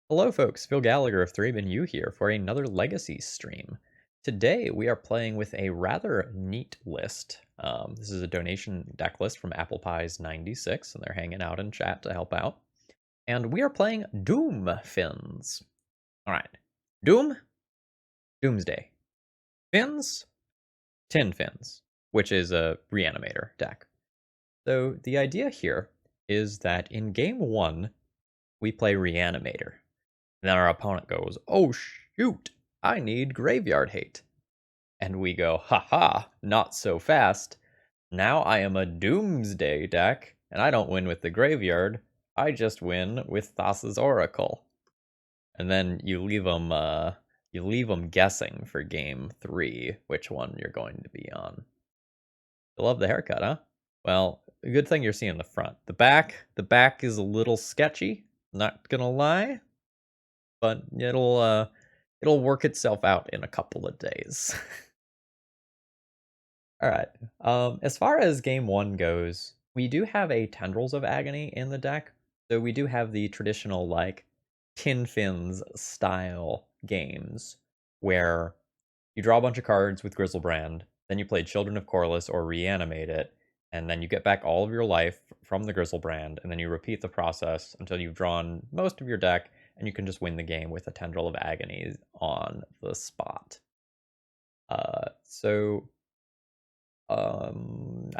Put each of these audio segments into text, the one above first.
Hello folks, Phil Gallagher of ThrabenU here for another Legacy stream. Today we are playing with a rather neat list. This is a donation deck list from Apple Pies 96, and they're hanging out in chat to help out. And we are playing Doom Fins. Alright, Doom, Doomsday. Fins, Tin Fins, which is a Reanimator deck. So the idea here is that in game 1, we play Reanimator. And then our opponent goes, oh shoot, I need Graveyard Hate. And we go, haha, not so fast. Now I am a Doomsday deck, and I don't win with the Graveyard. I just win with Thassa's Oracle. And then you leave them guessing for game 3 which one you're going to be on. You love the haircut, huh? Well, good thing you're seeing the front. The back is a little sketchy, not gonna lie. But it'll work itself out in a couple of days. All right. As far as game 1 goes, we do have a Tendrils of Agony in the deck. So we do have the traditional like Tin Fins style games where you draw a bunch of cards with Grizzlebrand, then you play Children of Corliss or Reanimate it, and then you get back all of your life from the Grizzlebrand, and then you repeat the process until you've drawn most of your deck, and you can just win the game with a Tendril of Agony on the spot. I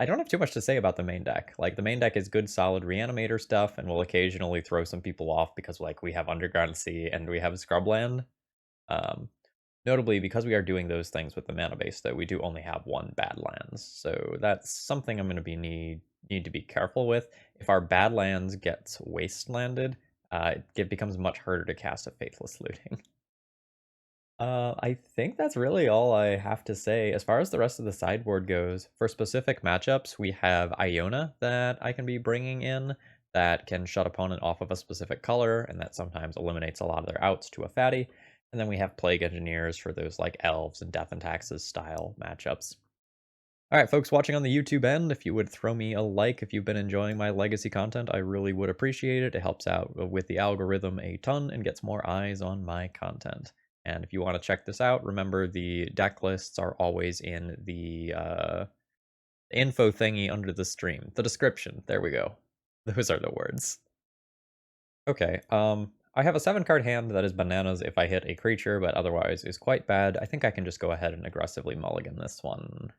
don't have too much to say about the main deck. Like, the main deck is good, solid Reanimator stuff, and will occasionally throw some people off because, like, we have Underground Sea and we have Scrubland. Notably, because we are doing those things with the mana base, though, we do only have one Badlands. So that's something I'm going to need to be careful with. If our Badlands gets wastelanded, it becomes much harder to cast a Faithless Looting. I think that's really all I have to say. As far as the rest of the sideboard goes, for specific matchups, we have Iona that I can be bringing in that can shut opponent off of a specific color, and that sometimes eliminates a lot of their outs to a fatty. And then we have Plague Engineers for those like Elves and Death and Taxes style matchups. All right, folks watching on the YouTube end, if you would throw me a like if you've been enjoying my Legacy content, I really would appreciate it. It helps out with the algorithm a ton and gets more eyes on my content. And if you want to check this out, remember the deck lists are always in the info thingy under the stream. The description. There we go. Those are the words. Okay, I have a 7-card hand that is bananas if I hit a creature, but otherwise is quite bad. I think I can just go ahead and aggressively mulligan this one.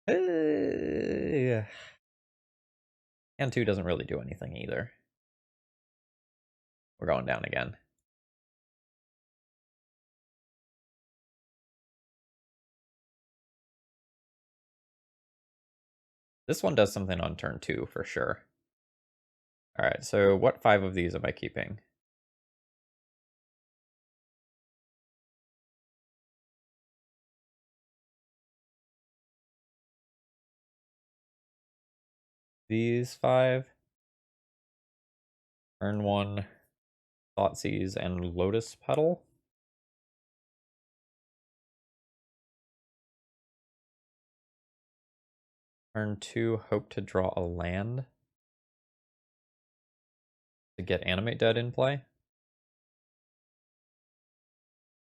And 2 doesn't really do anything either. We're going down again. This one does something on turn 2 for sure. Alright, so what 5 of these am I keeping? These 5. Turn 1, Thoughtseize, and Lotus Petal. Turn 2, hope to draw a land to get Animate Dead in play.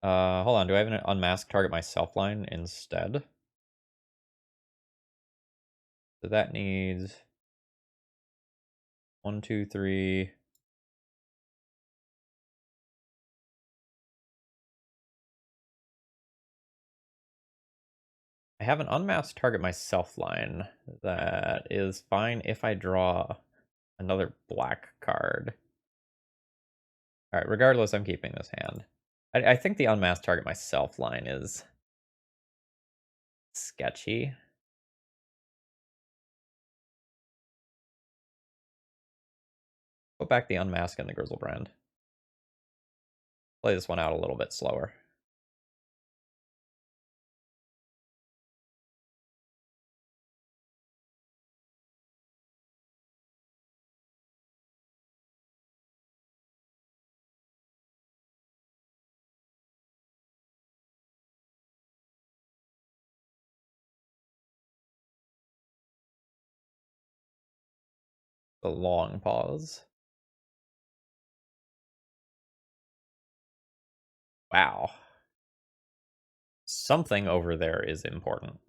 Hold on, do I have an unmask target myself line instead? So that needs 1, 2, 3. I have an unmasked target myself line that is fine if I draw another black card. Alright, regardless, I'm keeping this hand. I think the unmasked target myself line is sketchy. Put back the unmask and the Grizzlebrand. Play this one out a little bit slower. A long pause. Wow. Something over there is important.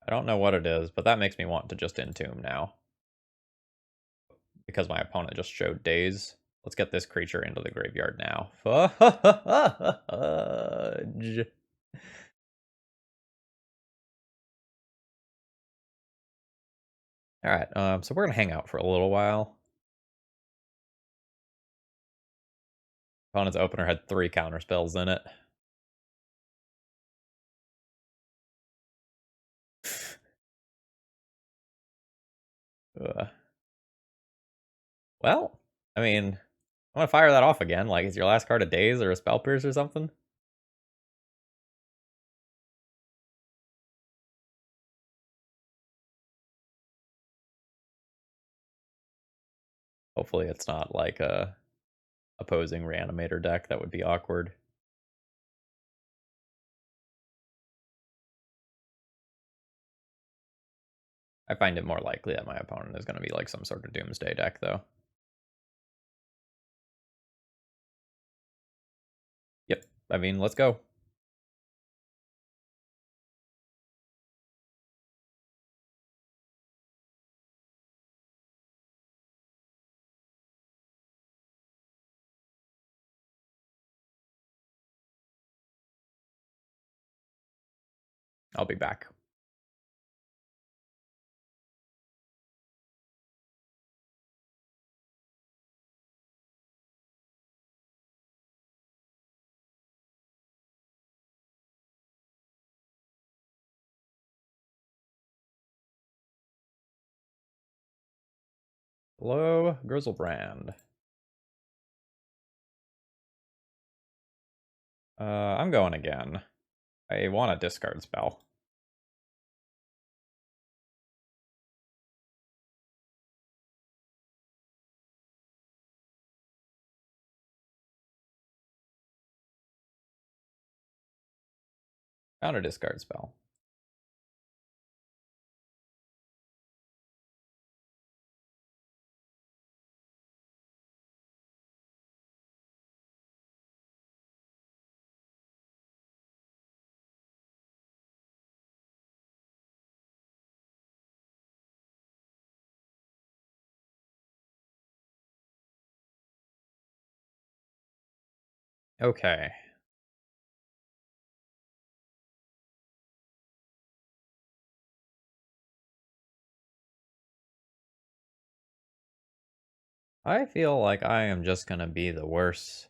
I don't know what it is, but that makes me want to just entomb now. Because my opponent just showed days. Let's get this creature into the graveyard now. Fudge. Alright, so we're gonna hang out for a little while. Opponent's opener had 3 counter spells in it. Well, I mean, I'm gonna fire that off again. Like, is your last card a Daze or a Spell Pierce or something? Hopefully it's not like a opposing Reanimator deck. That would be awkward. I find it more likely that my opponent is going to be like some sort of Doomsday deck, though. Yep. I mean, let's go. I'll be back. Hello, Grizzlebrand. I'm going again. I want a discard spell. Found a discard spell. Okay. I feel like I am just going to be the worst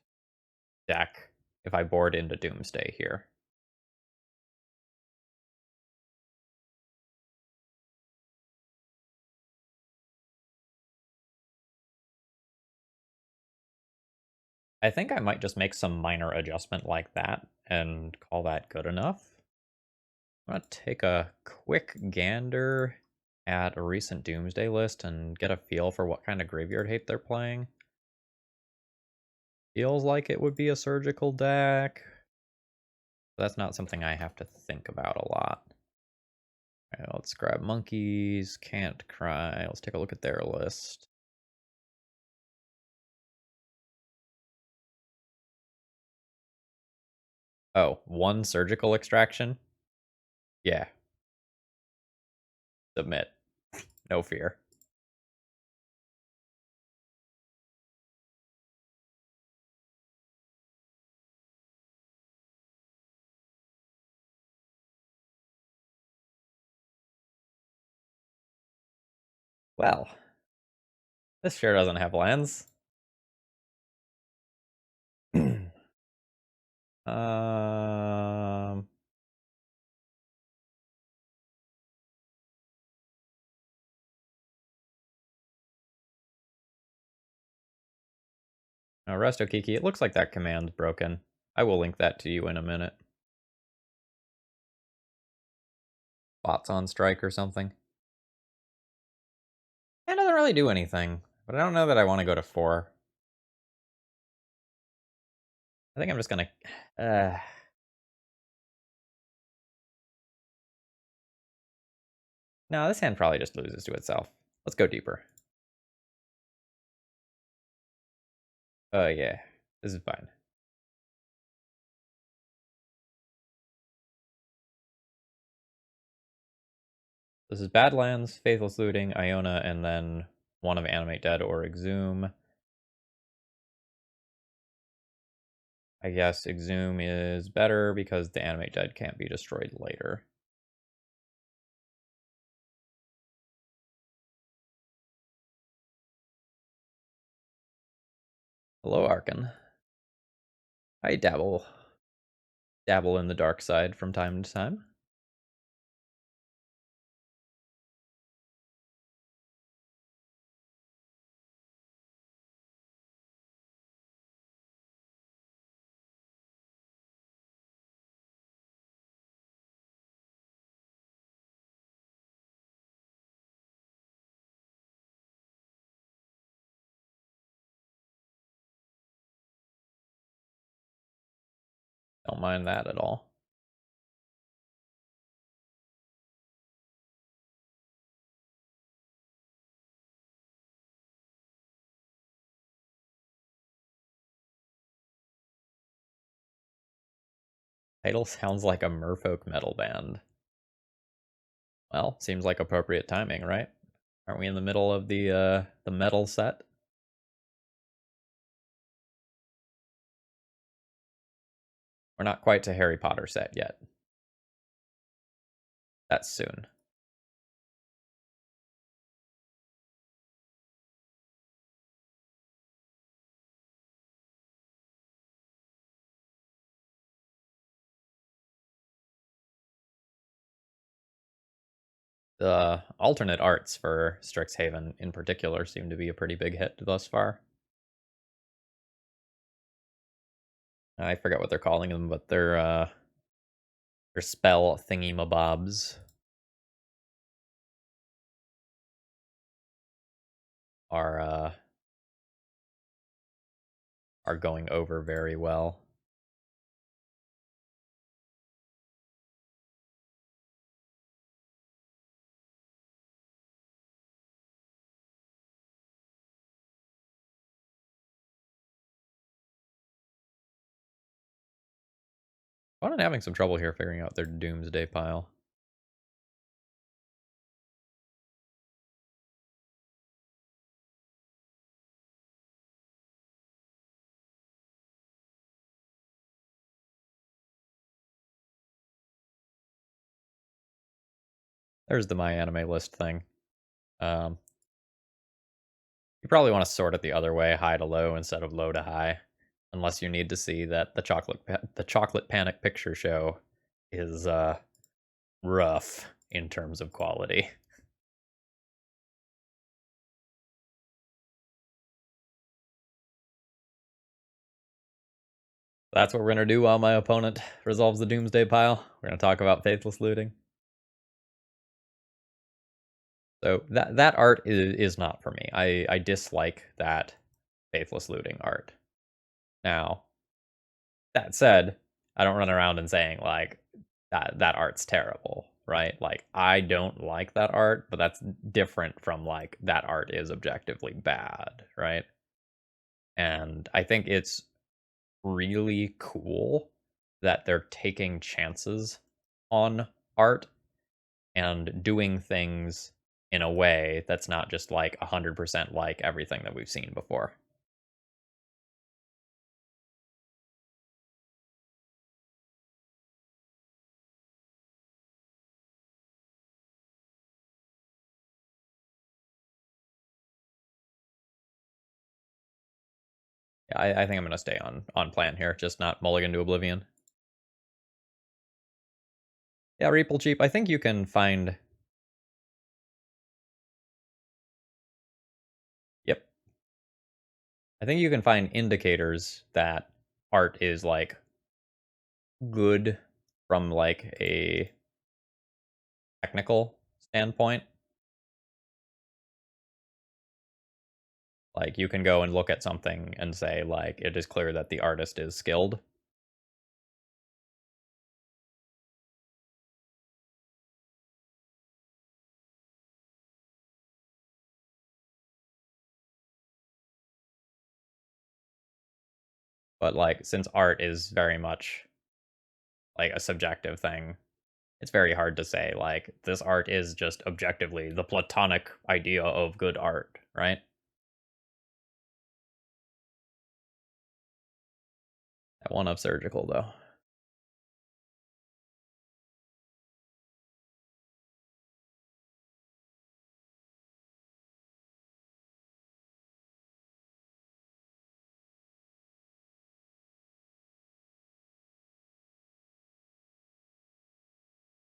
deck if I board into Doomsday here. I think I might just make some minor adjustment like that and call that good enough. I'm going to take a quick gander at a recent Doomsday list and get a feel for what kind of graveyard hate they're playing. Feels like it would be a surgical deck. That's not something I have to think about a lot. Right, let's grab monkeys. Can't cry. Let's take a look at their list. Oh, 1 surgical extraction? Yeah. Submit. No fear. Well, this sure doesn't have lands. um... Resto Kiki, it looks like that command's broken. I will link that to you in a minute. Bots on strike or something. It doesn't really do anything, but I don't know that I want to go to 4. I think I'm just gonna... No, this hand probably just loses to itself. Let's go deeper. Oh, yeah. This is fine. This is Badlands, Faithless Looting, Iona, and then one of Animate Dead or Exhume. I guess Exhume is better because the Animate Dead can't be destroyed later. Hello, Arkan. I dabble in the dark side from time to time. Don't mind that at all. Title sounds like a merfolk metal band. Well, seems like appropriate timing, right? Aren't we in the middle of the metal set? We're not quite to Harry Potter set yet. That's soon. The alternate arts for Strixhaven in particular seem to be a pretty big hit thus far. I forget what they're calling them, but they're spell thingy-mabobs are going over very well. I'm having some trouble here figuring out their Doomsday pile. There's the My Anime List thing. You probably want to sort it the other way, high to low instead of low to high, unless you need to see that the Chocolate Panic Picture Show is rough in terms of quality. That's what we're gonna do while my opponent resolves the Doomsday pile. We're gonna talk about Faithless Looting. So that art is not for me. I dislike that Faithless Looting art. Now, that said, I don't run around and saying like that art's terrible, right? Like I don't like that art, but that's different from like that art is objectively bad, right? And I think it's really cool that they're taking chances on art and doing things in a way that's not just like 100% like everything that we've seen before. Yeah, I think I'm gonna stay on plan here, just not mulligan to oblivion. Yeah, Reaple cheap. I think you can find. Yep. I think you can find indicators that art is like good from like a technical standpoint. Like you can go and look at something and say like it is clear that the artist is skilled. But like, since art is very much like a subjective thing, it's very hard to say like this art is just objectively the platonic idea of good art, right? That one of surgical though.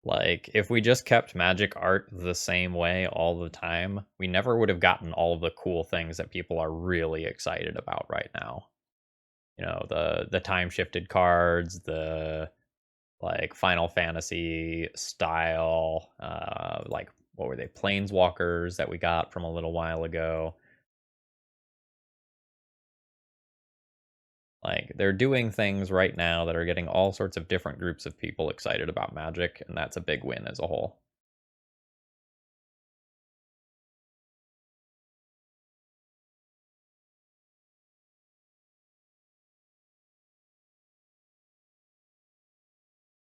Like, if we just kept magic art the same way all the time, we never would have gotten all of the cool things that people are really excited about right now. You know, the time shifted cards, the like Final Fantasy style, like what were they, Planeswalkers that we got from a little while ago. Like they're doing things right now that are getting all sorts of different groups of people excited about Magic, and that's a big win as a whole.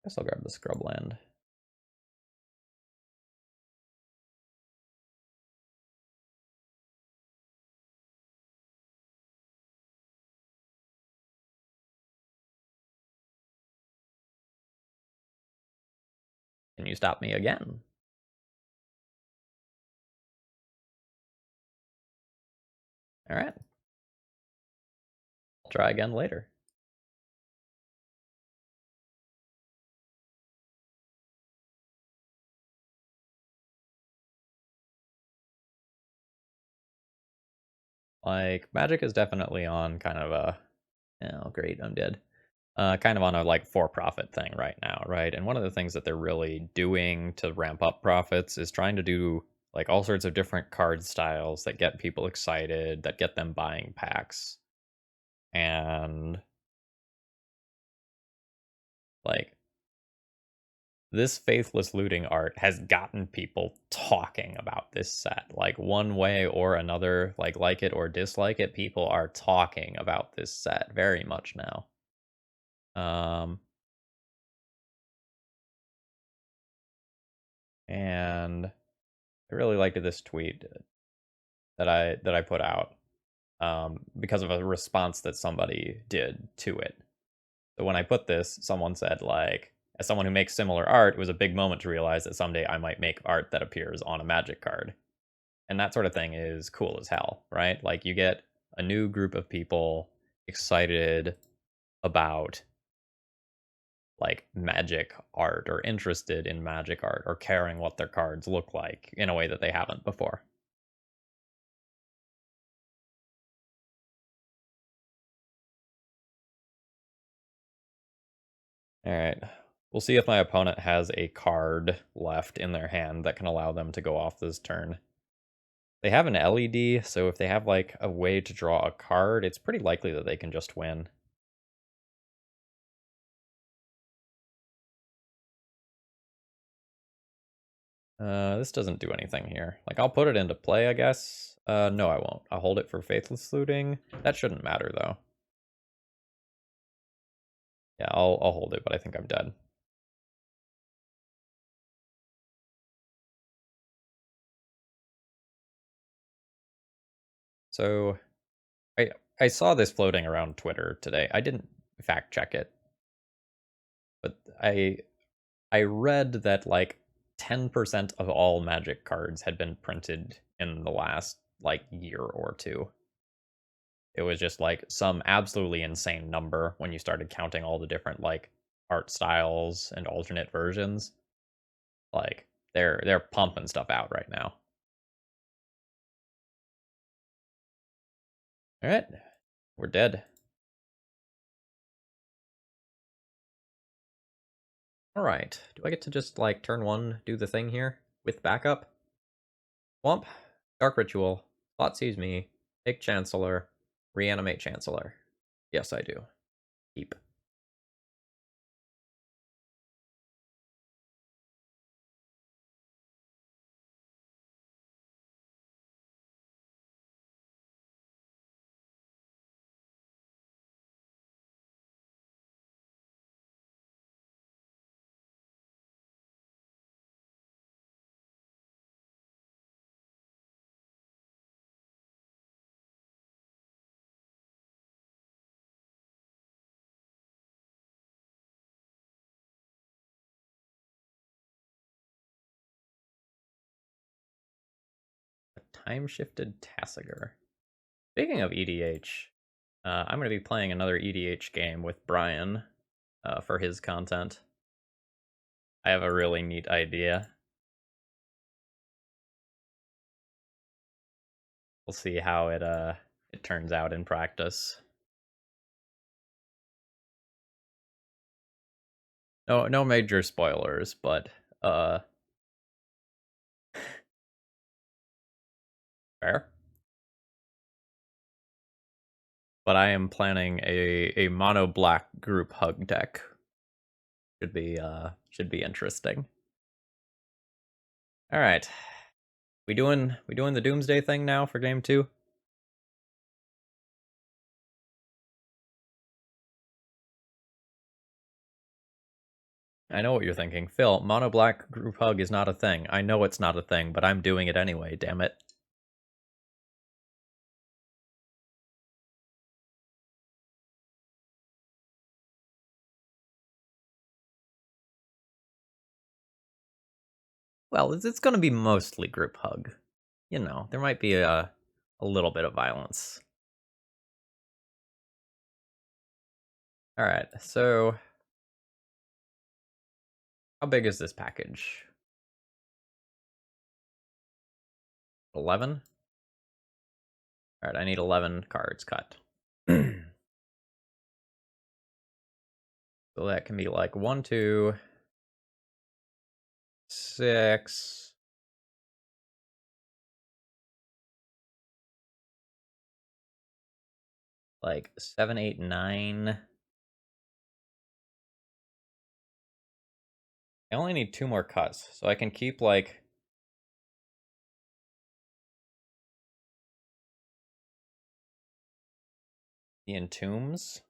Guess I'll grab the Scrubland. Can you stop me again? All right. I'll try again later. Like Magic is definitely on kind of a oh great, I'm dead. Kind of on a like for-profit thing right now, right? And one of the things that they're really doing to ramp up profits is trying to do like all sorts of different card styles that get people excited, that get them buying packs. And like this faithless looting art has gotten people talking about this set. Like one way or another, like it or dislike it, people are talking about this set very much now. Um and I really liked this tweet that I put out because of a response that somebody did to it. So when I put this, someone said like, as someone who makes similar art, it was a big moment to realize that someday I might make art that appears on a Magic card. And that sort of thing is cool as hell, right? Like you get a new group of people excited about like Magic art or interested in Magic art or caring what their cards look like in a way that they haven't before. All right. We'll see if my opponent has a card left in their hand that can allow them to go off this turn. They have an LED, so if they have like a way to draw a card, it's pretty likely that they can just win. This doesn't do anything here. Like, I'll put it into play, I guess. No, I won't. I'll hold it for Faithless Looting. That shouldn't matter, though. Yeah, I'll hold it, but I think I'm dead. So, I I saw this floating around Twitter today. I didn't fact check it, but I read that like 10% of all Magic cards had been printed in the last like year or two. It was just like some absolutely insane number when you started counting all the different like art styles and alternate versions. Like they're pumping stuff out right now. All right, we're dead. All right, do I get to just like turn one, do the thing here with backup? Womp, Dark Ritual, Plot Sees Me, take Chancellor, reanimate Chancellor. Yes, I do. Keep. Time-shifted Tassiger. Speaking of EDH, I'm going to be playing another EDH game with Brian for his content. I have a really neat idea. We'll see how it turns out in practice. No major spoilers, but fair. But I am planning a mono black group hug deck. Should be interesting. All right. We doing the Doomsday thing now for game 2? I know what you're thinking. Phil, mono black group hug is not a thing. I know it's not a thing, but I'm doing it anyway, damn it. Well, it's going to be mostly group hug. You know, there might be a little bit of violence. All right, so how big is this package? 11? All right, I need 11 cards cut. So that can be like 1, 2, 6. Like 7, 8, 9. I only need 2 more cuts, so I can keep like the Entombs.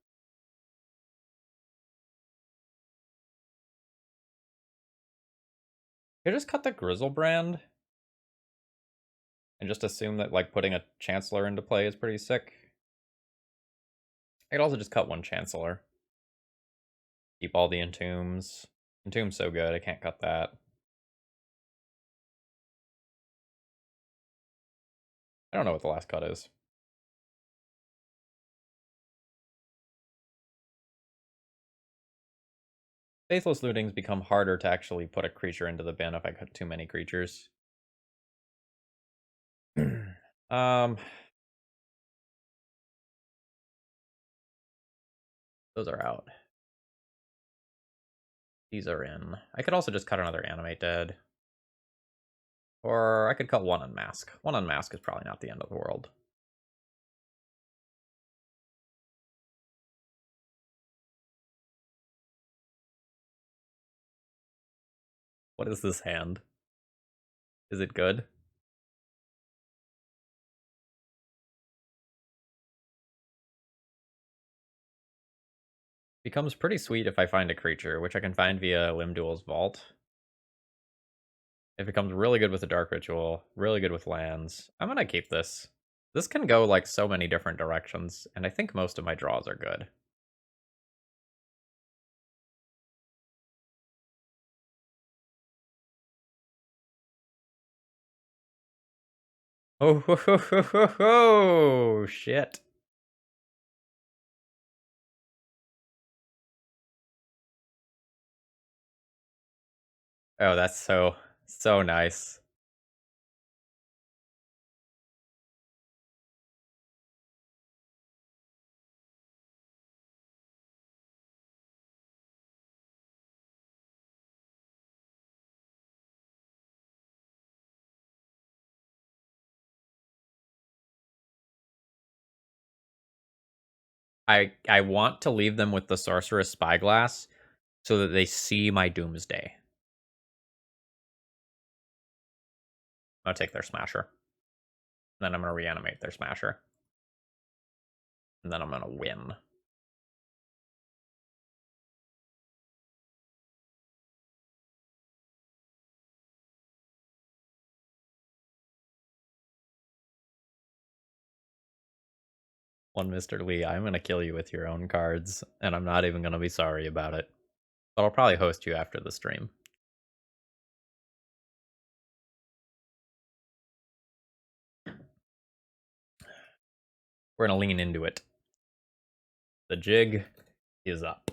I just cut the Grizzlebrand and just assume that like putting a Chancellor into play is pretty sick. I could also just cut 1 Chancellor. Keep all the Entombs. Entomb's so good, I can't cut that. I don't know what the last cut is. Faithless Lootings become harder to actually put a creature into the bin if I cut too many creatures. Those are out. These are in. I could also just cut another Animate Dead. Or I could cut 1 Unmask. 1 Unmask is probably not the end of the world. What is this hand? Is it good? Becomes pretty sweet if I find a creature, which I can find via Limdual's Vault. It becomes really good with the Dark Ritual, really good with lands. I'm gonna keep this. This can go like so many different directions, and I think most of my draws are good. Oh, ho, ho, ho, ho, ho, shit. Oh, that's so nice. I want to leave them with the Sorceress Spyglass so that they see my Doomsday. I'm gonna take their Smasher. Then I'm gonna reanimate their Smasher. And then I'm gonna win. One Mr. Lee, I'm gonna kill you with your own cards, and I'm not even gonna be sorry about it. But I'll probably host you after the stream. We're gonna lean into it. The jig is up.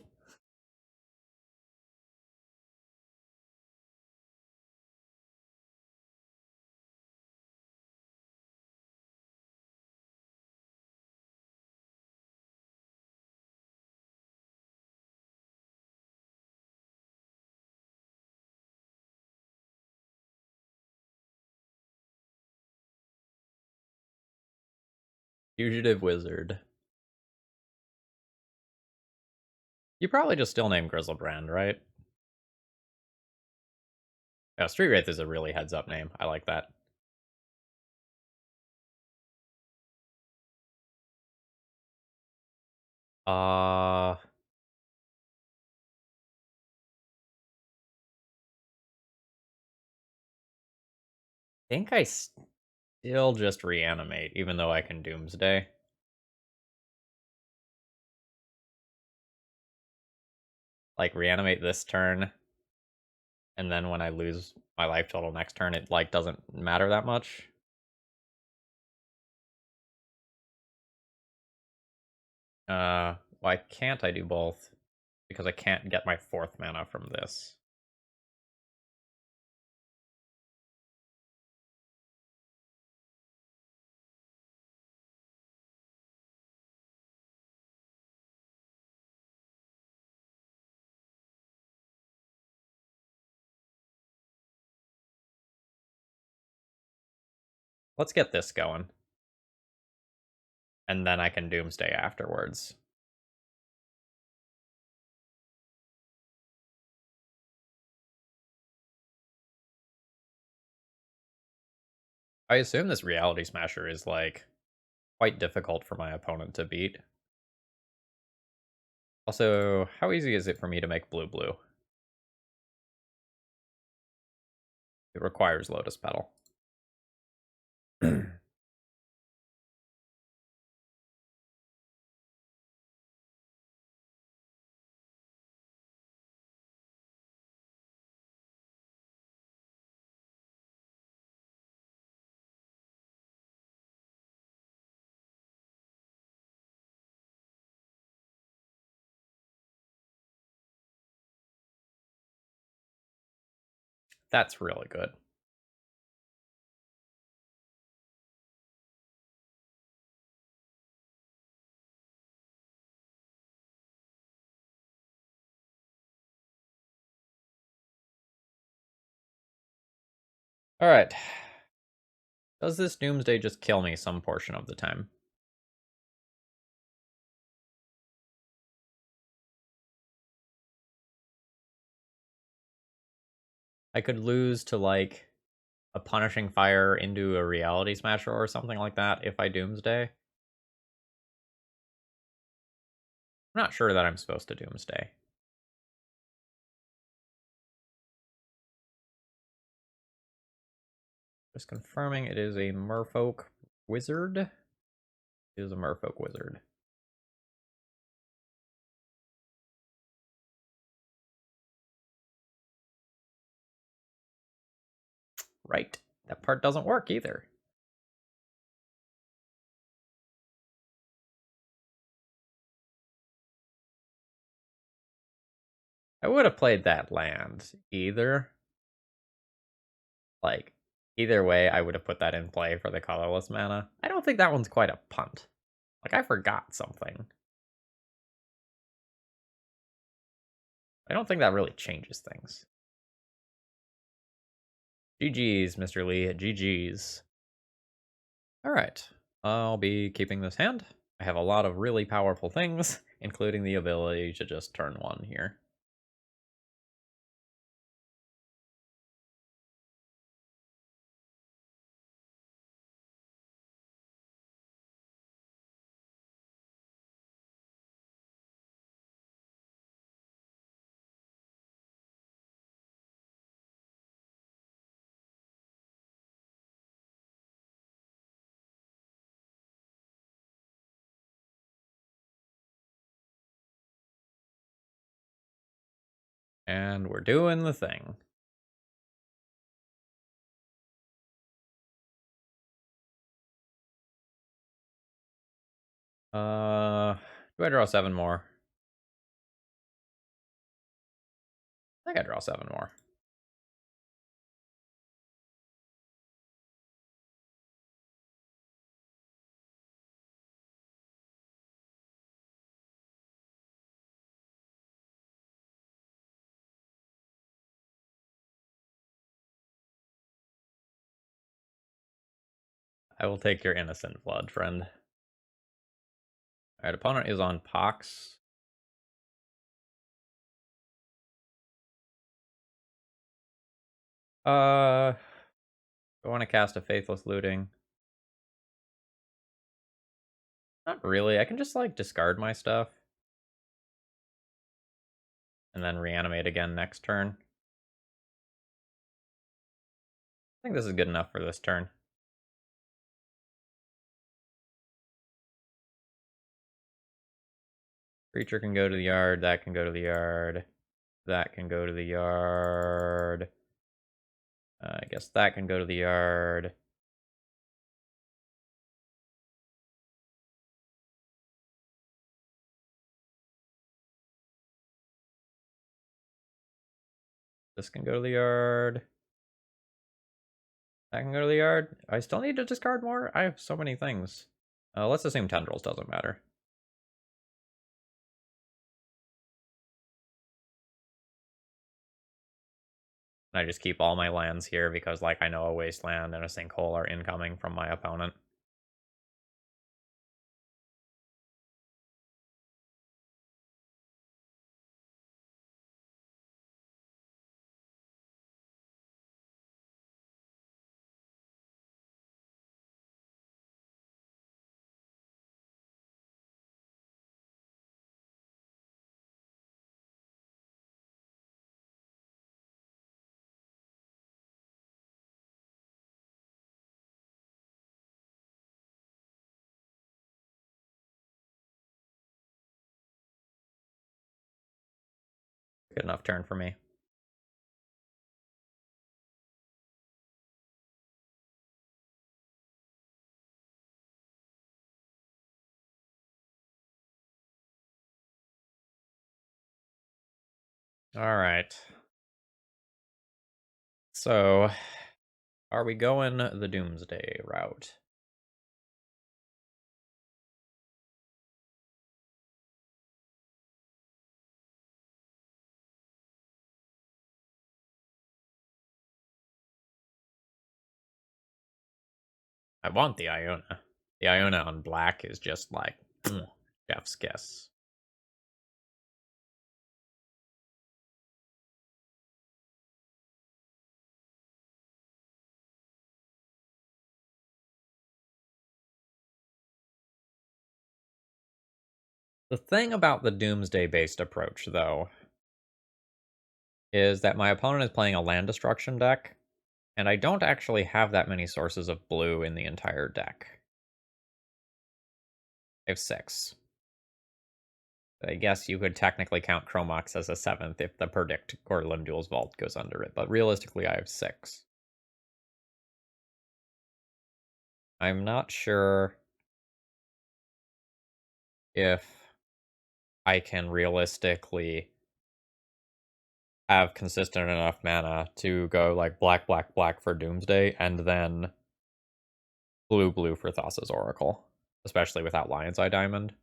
Fugitive Wizard. You probably just still name Grizzlebrand, right? Yeah, Street Wraith is a really heads-up name. I like that. I think I still just reanimate, even though I can Doomsday. Like, reanimate this turn, and then when I lose my life total next turn, it, like, doesn't matter that much. Why can't I do both? Because I can't get my 4th mana from this. Let's get this going. And then I can Doomsday afterwards. I assume this Reality Smasher is, like, quite difficult for my opponent to beat. Also, how easy is it for me to make blue-blue? It requires Lotus Petal. That's really good. Alright. Does this Doomsday just kill me some portion of the time? I could lose to, like, a Punishing Fire into a Reality Smasher or something like that if I Doomsday. I'm not sure that I'm supposed to Doomsday. Just confirming it is a Merfolk Wizard. It is a Merfolk Wizard. Right. That part doesn't work either. I would have played that land either. Like, either way, I would have put that in play for the colorless mana. I don't think that one's quite a punt. Like, I forgot something. I don't think that really changes things. GG's, Mr. Lee. GG's. Alright. I'll be keeping this hand. I have a lot of really powerful things, including the ability to just turn 1 here. And we're doing the thing. Do I draw 7 more? I think I draw 7 more. I will take your innocent blood, friend. Alright, opponent is on Pox. I want to cast a Faithless Looting. Not really. I can just, like, discard my stuff. And then reanimate again next turn. I think this is good enough for this turn. Creature can go to the yard. That can go to the yard. That can go to the yard. I guess that can go to the yard. This can go to the yard. That can go to the yard. I still need to discard more? I have so many things. Let's assume Tendrils doesn't matter. And I just keep all my lands here because, like, I know a Wasteland and a Sinkhole are incoming from my opponent. Good enough turn for me. All right. So, are we going the Doomsday route? I want the Iona. The Iona on black is just like, chef's kiss. The thing about the Doomsday-based approach, though, is that my opponent is playing a land destruction deck, and I don't actually have that many sources of blue in the entire deck. I have 6. I guess you could technically count Chromox as a 7th if the Predict or Limduel's Vault goes under it, but realistically I have 6. I'm not sure if I can realistically have consistent enough mana to go like black, black, black for Doomsday, and then blue, blue for Thassa's Oracle, especially without Lion's Eye Diamond.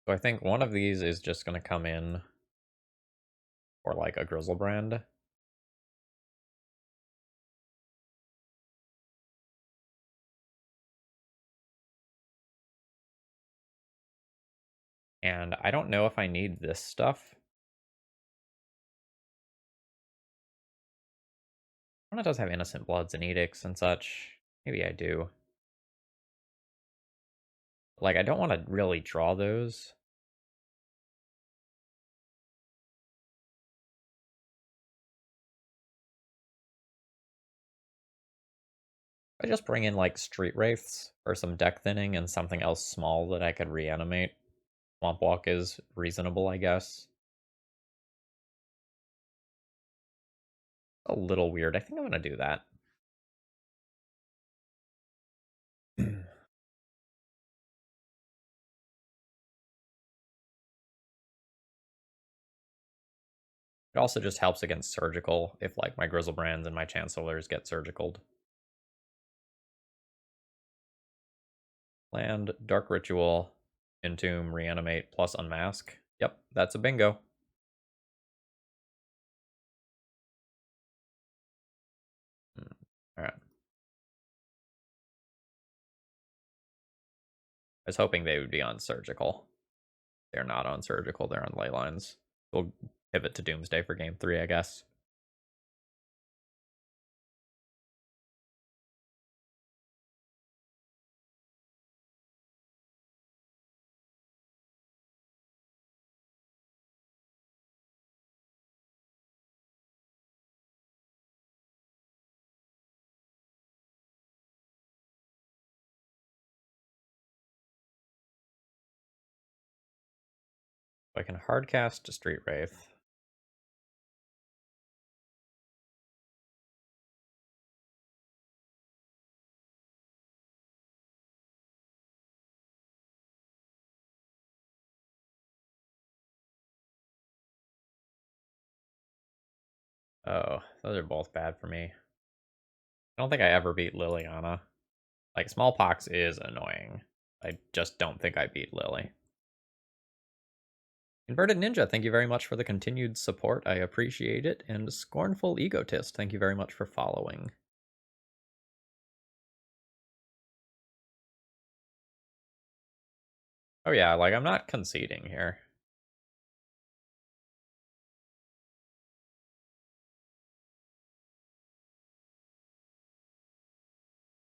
So I think one of these is just going to come in for like a Grizzlebrand. And I don't know if I need this stuff. One does have Innocent Bloods and Edicts and such. Maybe I do. Like, I don't want to really draw those. I just bring in, like, Street Wraiths or some deck thinning and something else small that I could reanimate. Swamp Walk is reasonable, I guess. A little weird. I think I'm going to do that. It also just helps against surgical if like my Grizzlebrands and my Chancellors get surgicaled. Land, Dark Ritual, Entomb, Reanimate, plus Unmask. Yep, that's a bingo. Alright. I was hoping they would be on surgical. They're not on surgical, they're on ley lines. We'll pivot to Doomsday for game 3, I guess. I can hardcast to Street Wraith. Oh, those are both bad for me. I don't think I ever beat Liliana. Like, Smallpox is annoying. I just don't think I beat Lily. Inverted Ninja, thank you very much for the continued support. I appreciate it. And Scornful Egotist, thank you very much for following. Oh yeah, like, I'm not conceding here.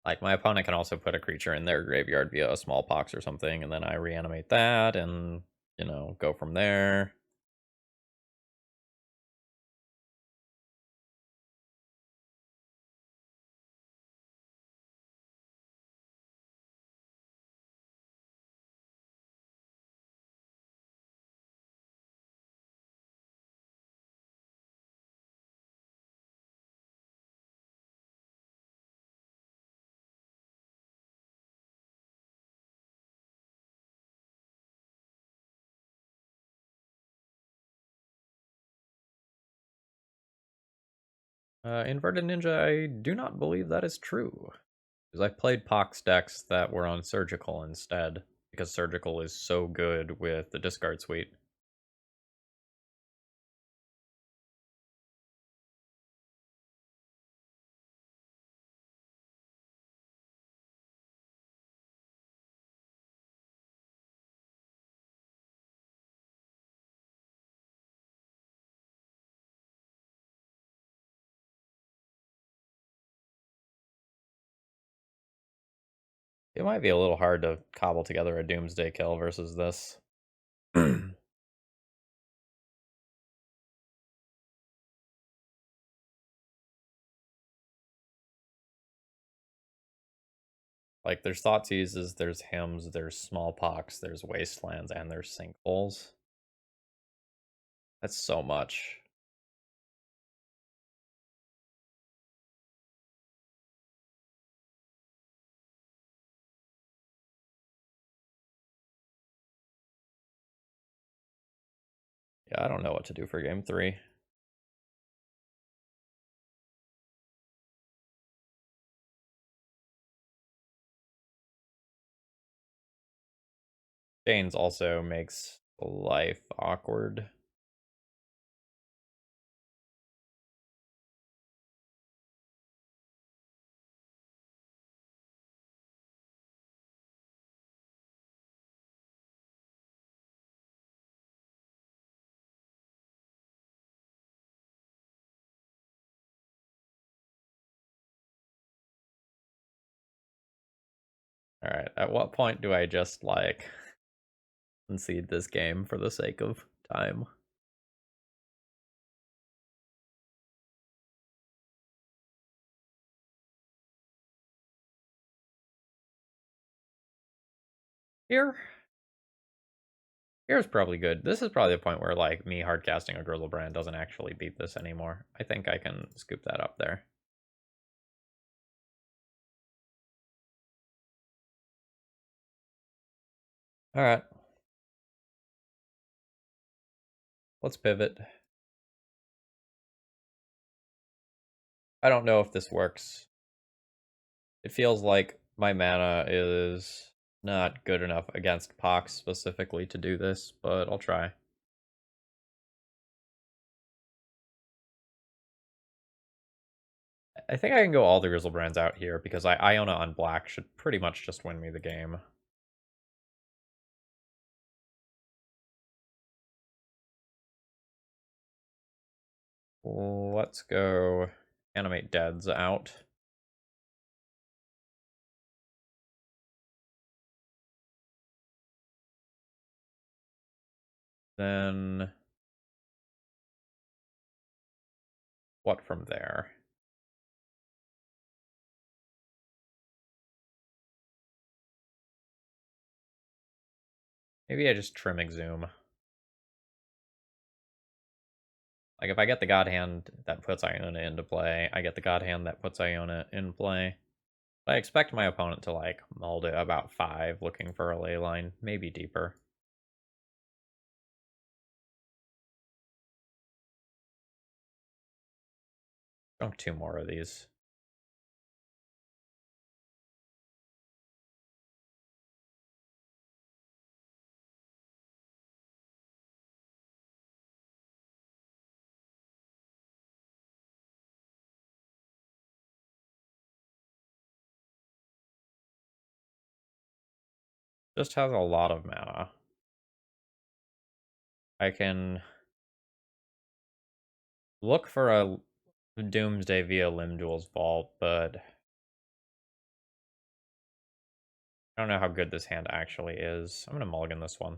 Like, my opponent can also put a creature in their graveyard via a Smallpox or something, and then I reanimate that and, you know, go from there. Inverted Ninja, I do not believe that is true. Because I've played Pox decks that were on Surgical instead, because Surgical is so good with the discard suite. It might be a little hard to cobble together a Doomsday kill versus this. Like, there's Thoughtseizes, there's Hymns, there's Smallpox, there's Wastelands, and there's Sinkholes. That's so much. Yeah, I don't know what to do for game 3. Jane's also makes life awkward. Alright, at what point do I just, like, concede this game for the sake of time? Here? Here's probably good. This is probably the point where, like, me hardcasting a Grizzlebrand doesn't actually beat this anymore. I think I can scoop that up there. Alright. Let's pivot. I don't know if this works. It feels like my mana is not good enough against Pox specifically to do this, but I'll try. I think I can go all the Grizzlebrands out here because Iona on black should pretty much just win me the game. Let's go Animate Deads out. Then what from there? Maybe I just trim Exhume. Like, if I get the God Hand that puts Iona into play, I get the God Hand that puts Iona in play. But I expect my opponent to, like, mold it about 5, looking for a ley line, maybe deeper. Dunk 2 more of these. Just has a lot of mana. I can look for a Doomsday via Limduel's Vault, but I don't know how good this hand actually is. I'm gonna mulligan this one.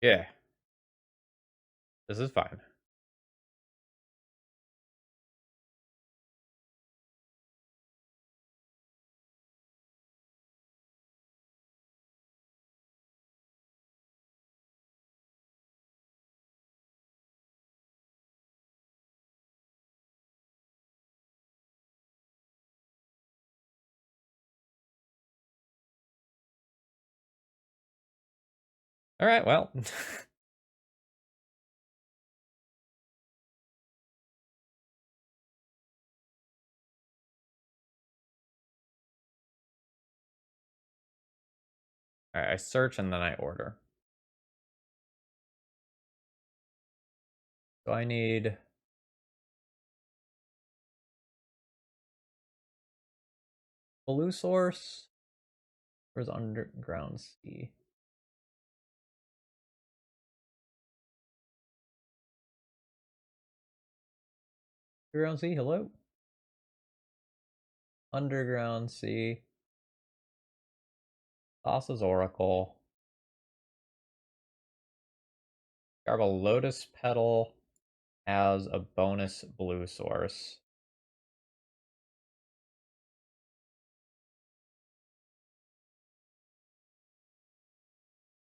Yeah. This is fine. Alright, well. Alright, I search and then I order. So I need Blue Source. Where's Underground Sea? Underground Sea, hello? Underground Sea. Thassa's Oracle. Garble Lotus Petal has a bonus blue source.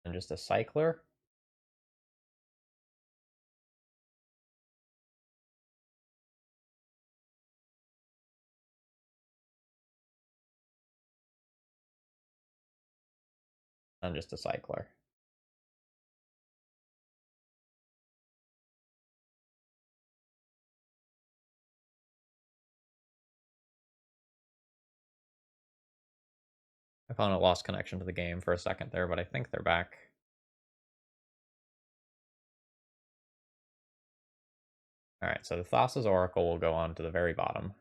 And just a cycler. And just a cycler. My opponent lost connection to the game for a second there, but I think they're back. Alright, so the Thassa's Oracle will go on to the very bottom.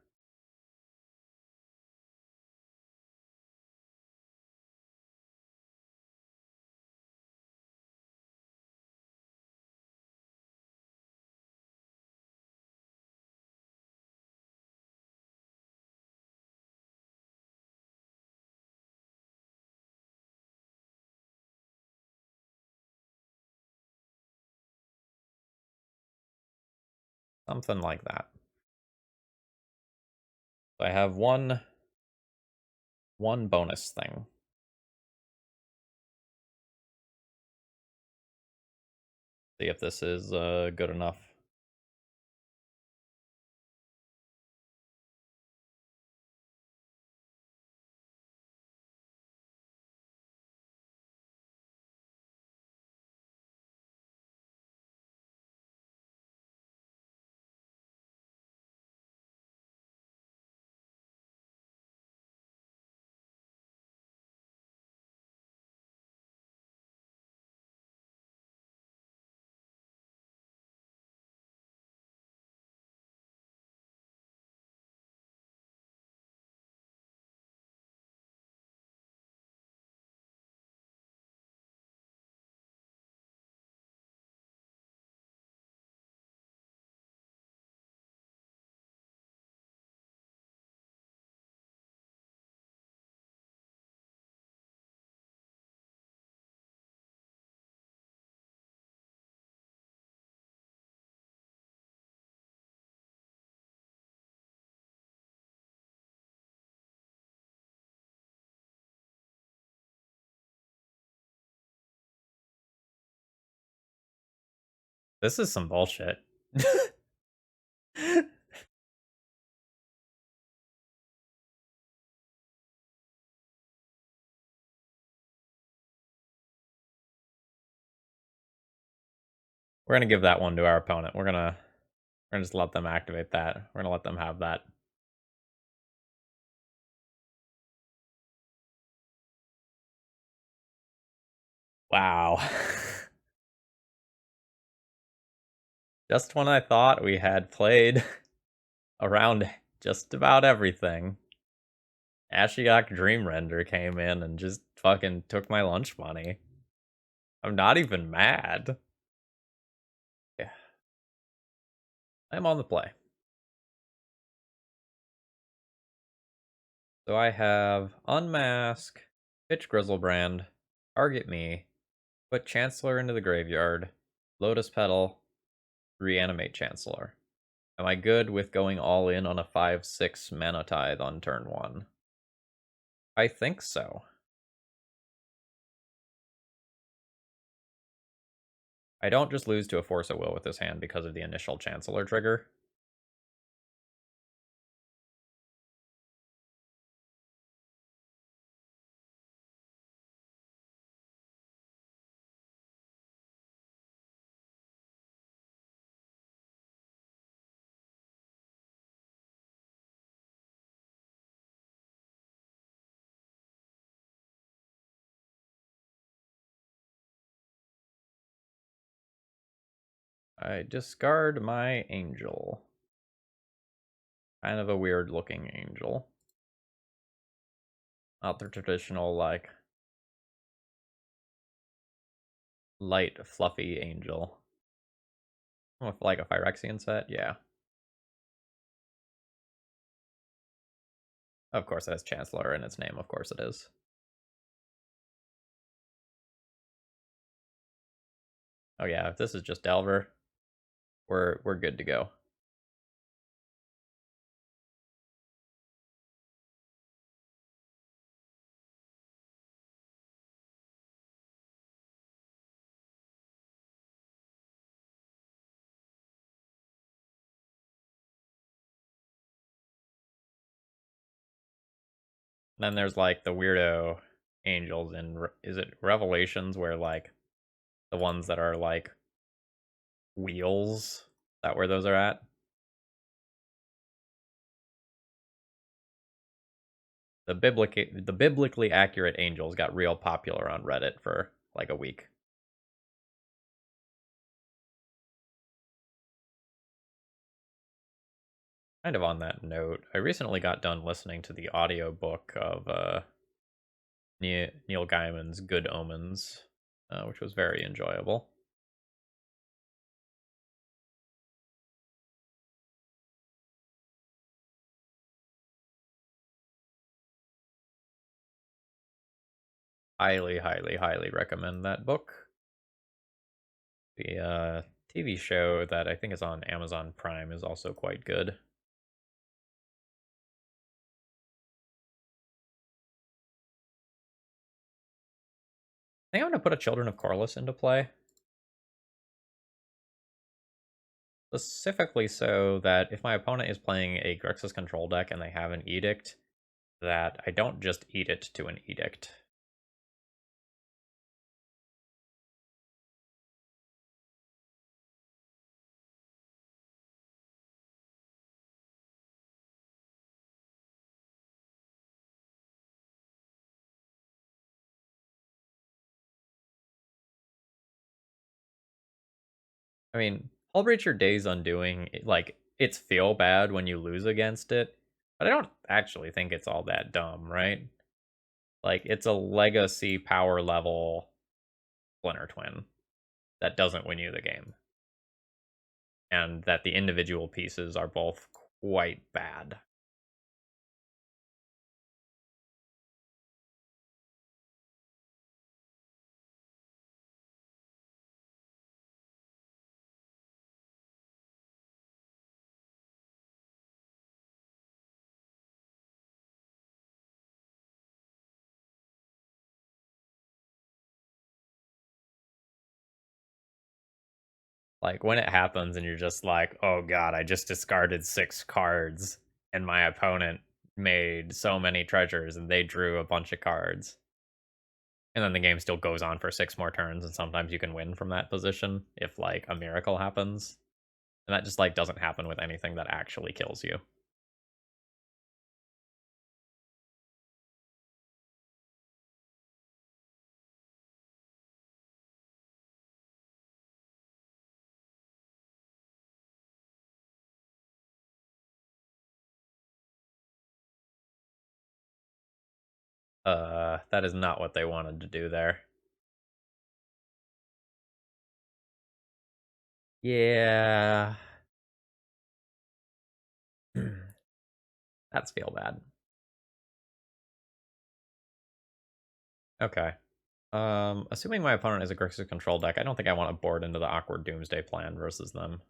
Something like that. So I have one bonus thing. See if this is good enough. This is some bullshit. We're gonna give that one to our opponent. We're gonna just let them activate that. We're gonna let them have that. Wow. Just when I thought we had played around just about everything, Ashiok Dreamrender came in and just fucking took my lunch money. I'm not even mad. Yeah. I'm on the play. So I have Unmask, Pitch Grizzlebrand, Target Me, put Chancellor into the graveyard, Lotus Petal, Reanimate Chancellor. Am I good with going all in on a 5/6 Mana Tithe on turn 1? I think so. I don't just lose to a Force of Will with this hand because of the initial Chancellor trigger. I discard my Angel. Kind of a weird looking Angel. Not the traditional, like, light, fluffy Angel. With, like, a Phyrexian set? Yeah. Of course it has Chancellor in its name, of course it is. Oh yeah, if this is just Delver, we're good to go. And then there's like the weirdo angels in, is it Revelations, where like the ones that are like wheels? Is that where those are at? The biblically accurate angels got real popular on Reddit for like a week. Kind of on that note, I recently got done listening to the audiobook of Neil Gaiman's Good Omens, which was very enjoyable. Highly, highly, highly recommend that book. The TV show that I think is on Amazon Prime is also quite good. I think I'm going to put a Children of Corliss into play. Specifically so that if my opponent is playing a Grixis control deck and they have an Edict, that I don't just eat it to an Edict. I mean, Hullbreacher Days Undoing, like, it's feel bad when you lose against it, but I don't actually think it's all that dumb, right? Like, it's a legacy power level Splinter Twin that doesn't win you the game. And that the individual pieces are both quite bad. Like when it happens and you're just like, oh god, I just discarded 6 cards and my opponent made so many treasures and they drew a bunch of cards. And then the game still goes on for 6 more turns, and sometimes you can win from that position if like a miracle happens. And that just like doesn't happen with anything that actually kills you. That is not what they wanted to do there. Yeah. That's feel bad. Okay. Assuming my opponent is a Grixis control deck, I don't think I want to board into the awkward Doomsday plan versus them.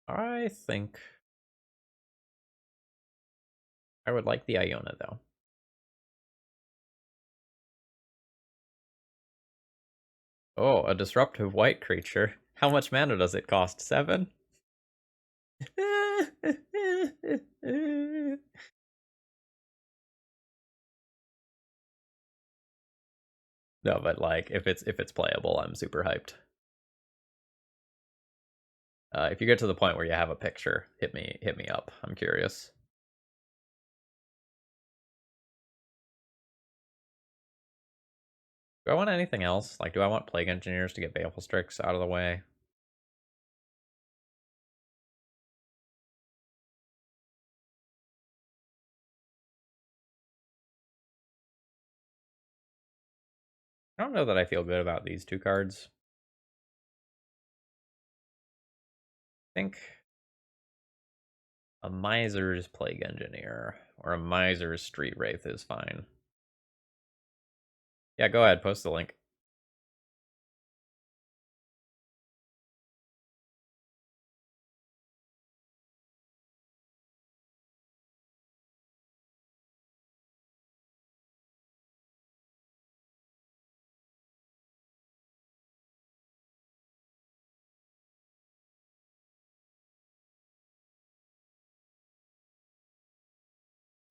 I think I would like the Iona, though. Oh, a disruptive white creature. How much mana does it cost? 7? No, but like if it's playable, I'm super hyped. If you get to the point where you have a picture, hit me up. I'm curious. Do I want anything else? Like, do I want Plague Engineers to get Baleful Strix out of the way? I don't know that I feel good about these 2 cards. I think a Miser's Plague Engineer or a Miser's Street Wraith is fine. Yeah, go ahead, post the link.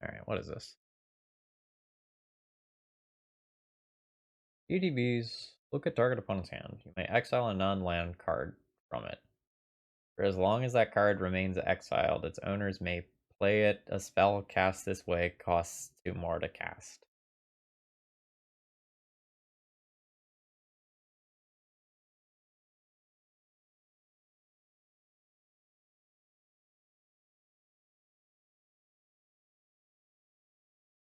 Alright, what is this? EDBs. Look at target opponent's hand. You may exile a non-land card from it. For as long as that card remains exiled, its owners may play it. A spell cast this way costs 2 more to cast.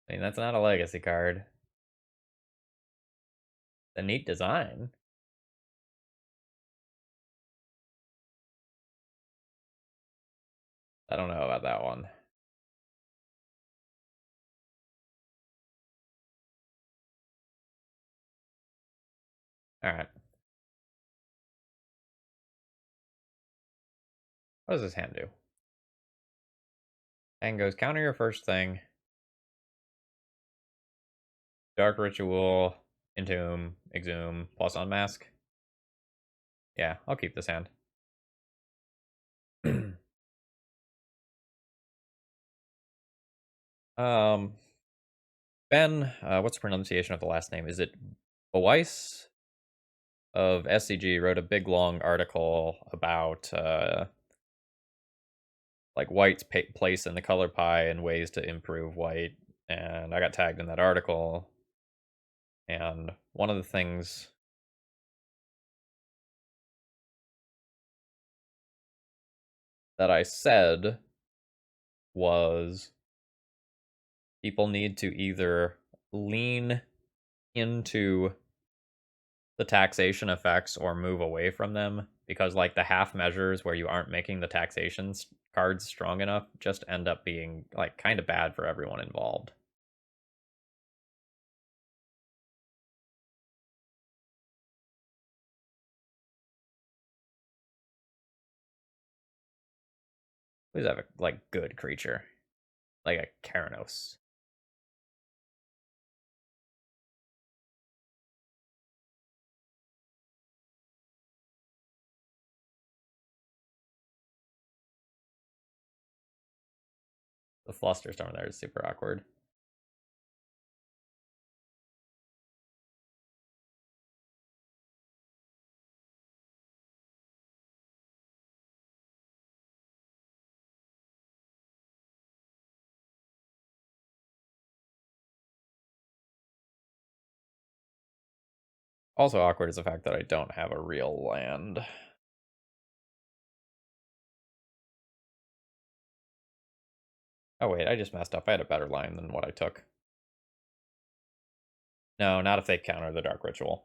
I mean, that's not a legacy card. It's a neat design. I don't know about that one. Alright. What does this hand do? Hand goes counter your first thing. Dark Ritual, Entomb, Exhume, plus Unmask. Yeah, I'll keep this hand. um, Ben, what's the pronunciation of the last name? Is it Weiss of SCG wrote a big long article about like white's place in the color pie and ways to improve white, and I got tagged in that article. And one of the things that I said was people need to either lean into the taxation effects or move away from them, because like the half measures where you aren't making the taxation cards strong enough just end up being like kind of bad for everyone involved. Who's have a like good creature? Like a Keranos. The Flusterstorm there is super awkward. Also awkward is the fact that I don't have a real land. Oh wait, I just messed up. I had a better line than what I took. No, not if they counter the Dark Ritual.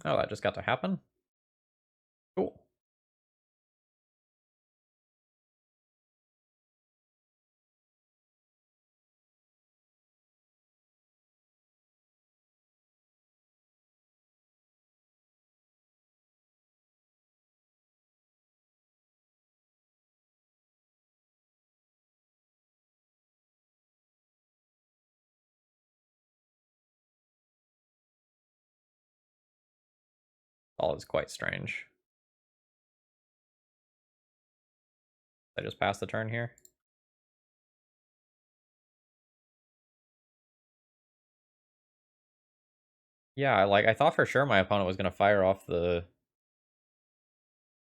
Oh, that just got to happen? Cool. All is quite strange. I just passed the turn here. Yeah, I thought for sure my opponent was gonna fire off the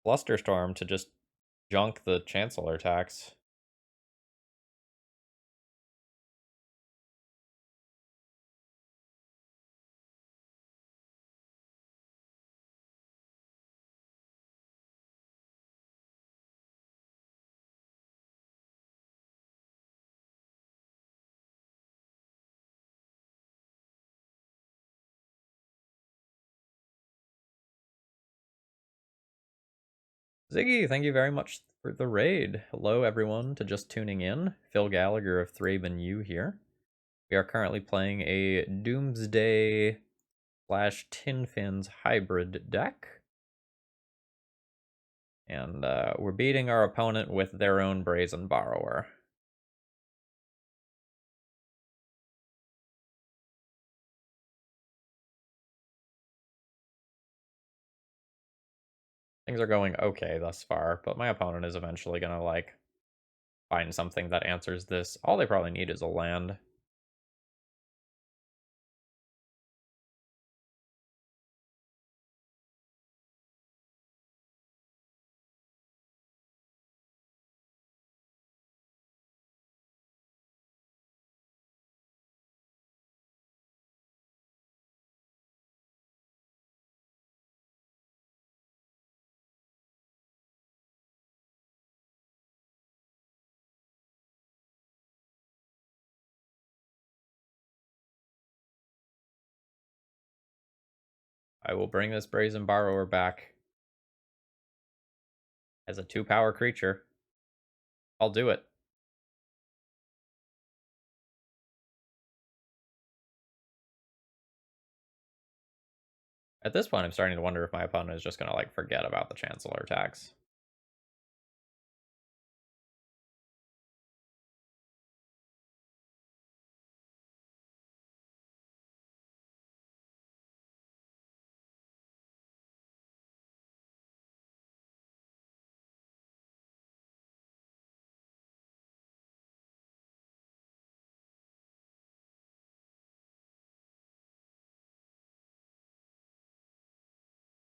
Flusterstorm to just junk the Chancellor attacks. Ziggy, thank you very much for the raid. Hello, everyone, to just tuning in. Phil Gallagher of ThrabenU here. We are currently playing a Doomsday slash Tin Fins hybrid deck. And we're beating our opponent with their own Brazen Borrower. Things are going okay thus far, but my opponent is eventually gonna, like, find something that answers this. All they probably need is a land. I will bring this Brazen Borrower back as a 2-power creature. I'll do it. At this point, I'm starting to wonder if my opponent is just going to, like, forget about the Chancellor attacks.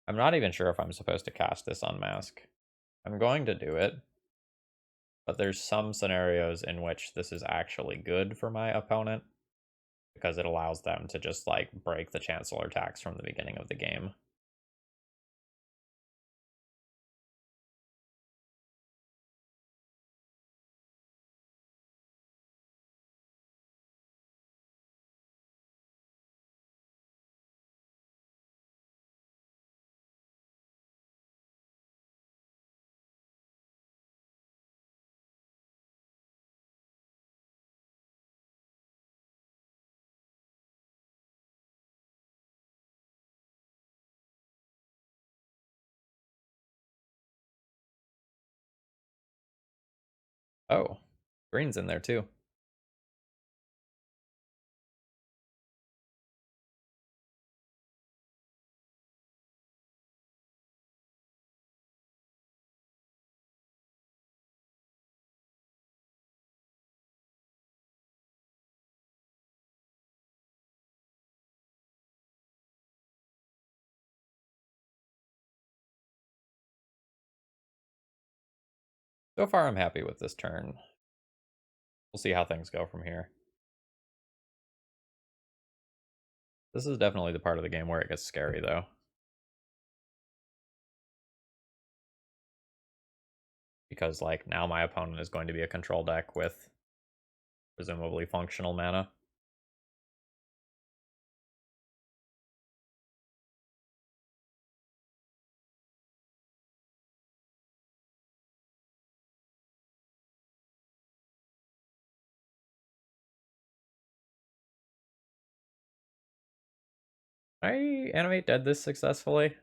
I'm not even sure if I'm supposed to cast this Unmask. I'm going to do it, but there's some scenarios in which this is actually good for my opponent because it allows them to just, like, break the Chancellor attacks from the beginning of the game. Oh, green's in there too. So far, I'm happy with this turn. We'll see how things go from here. This is definitely the part of the game where it gets scary, though. Because, like, now my opponent is going to be a control deck with presumably functional mana. I animate dead this successfully.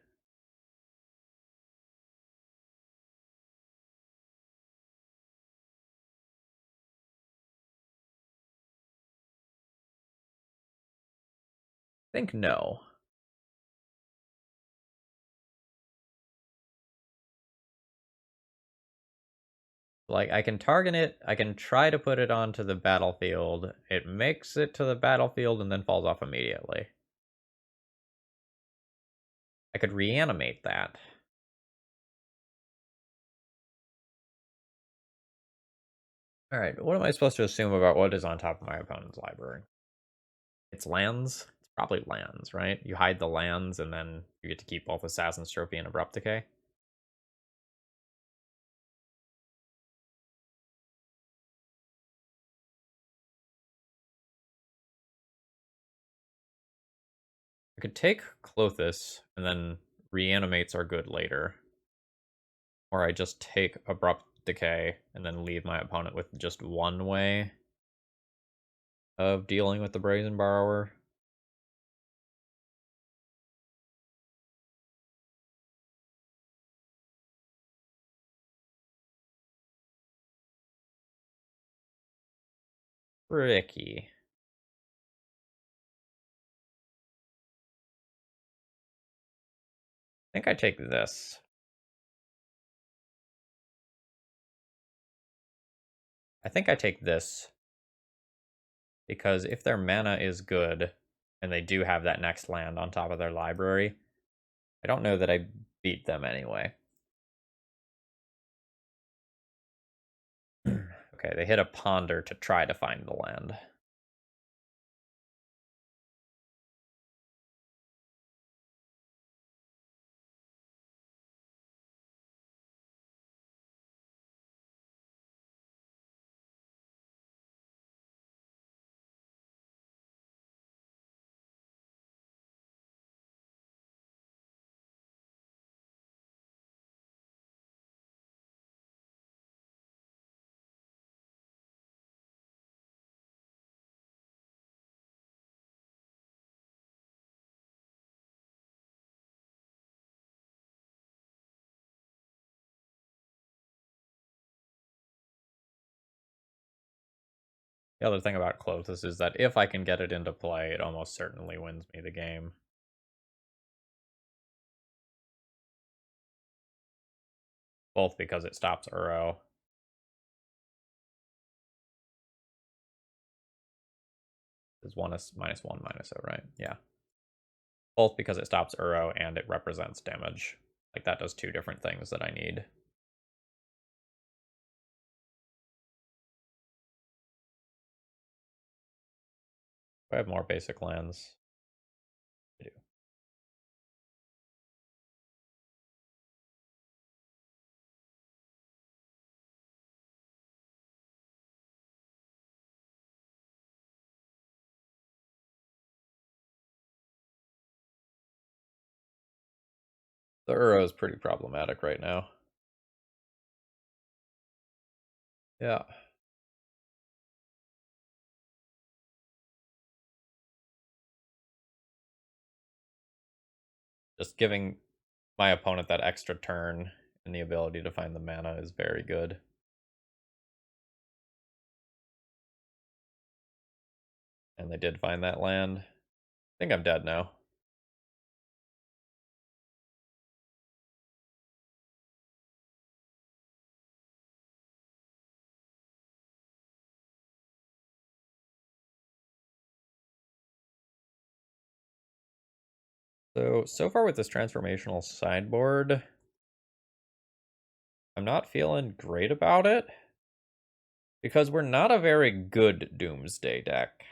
I think no. Like, I can target it, I can try to put it onto the battlefield. It makes it to the battlefield and then falls off immediately. I could reanimate that. Alright, what am I supposed to assume about what is on top of my opponent's library? It's lands? It's probably lands, right? You hide the lands and then you get to keep both Assassin's Trophy and Abrupt Decay. I could take Clothis and then reanimates are good later. Or I just take Abrupt Decay and then leave my opponent with just one way of dealing with the Brazen Borrower. Tricky. I think I take this. I think I take this. Because if their mana is good, and they do have that next land on top of their library, I don't know that I beat them anyway. Okay, they hit a Ponder to try to find the land. The other thing about Clothis is that if I can get it into play, it almost certainly wins me the game. Both because it stops Uro. Is one is -1, -0, right? Yeah. Both because it stops Uro and it represents damage. Like, that does two different things that I need. I have more basic lands. I do. The Uro is pretty problematic right now. Yeah. Just giving my opponent that extra turn and the ability to find the mana is very good. And they did find that land. I think I'm dead now. So far with this transformational sideboard, I'm not feeling great about it because we're not a very good Doomsday deck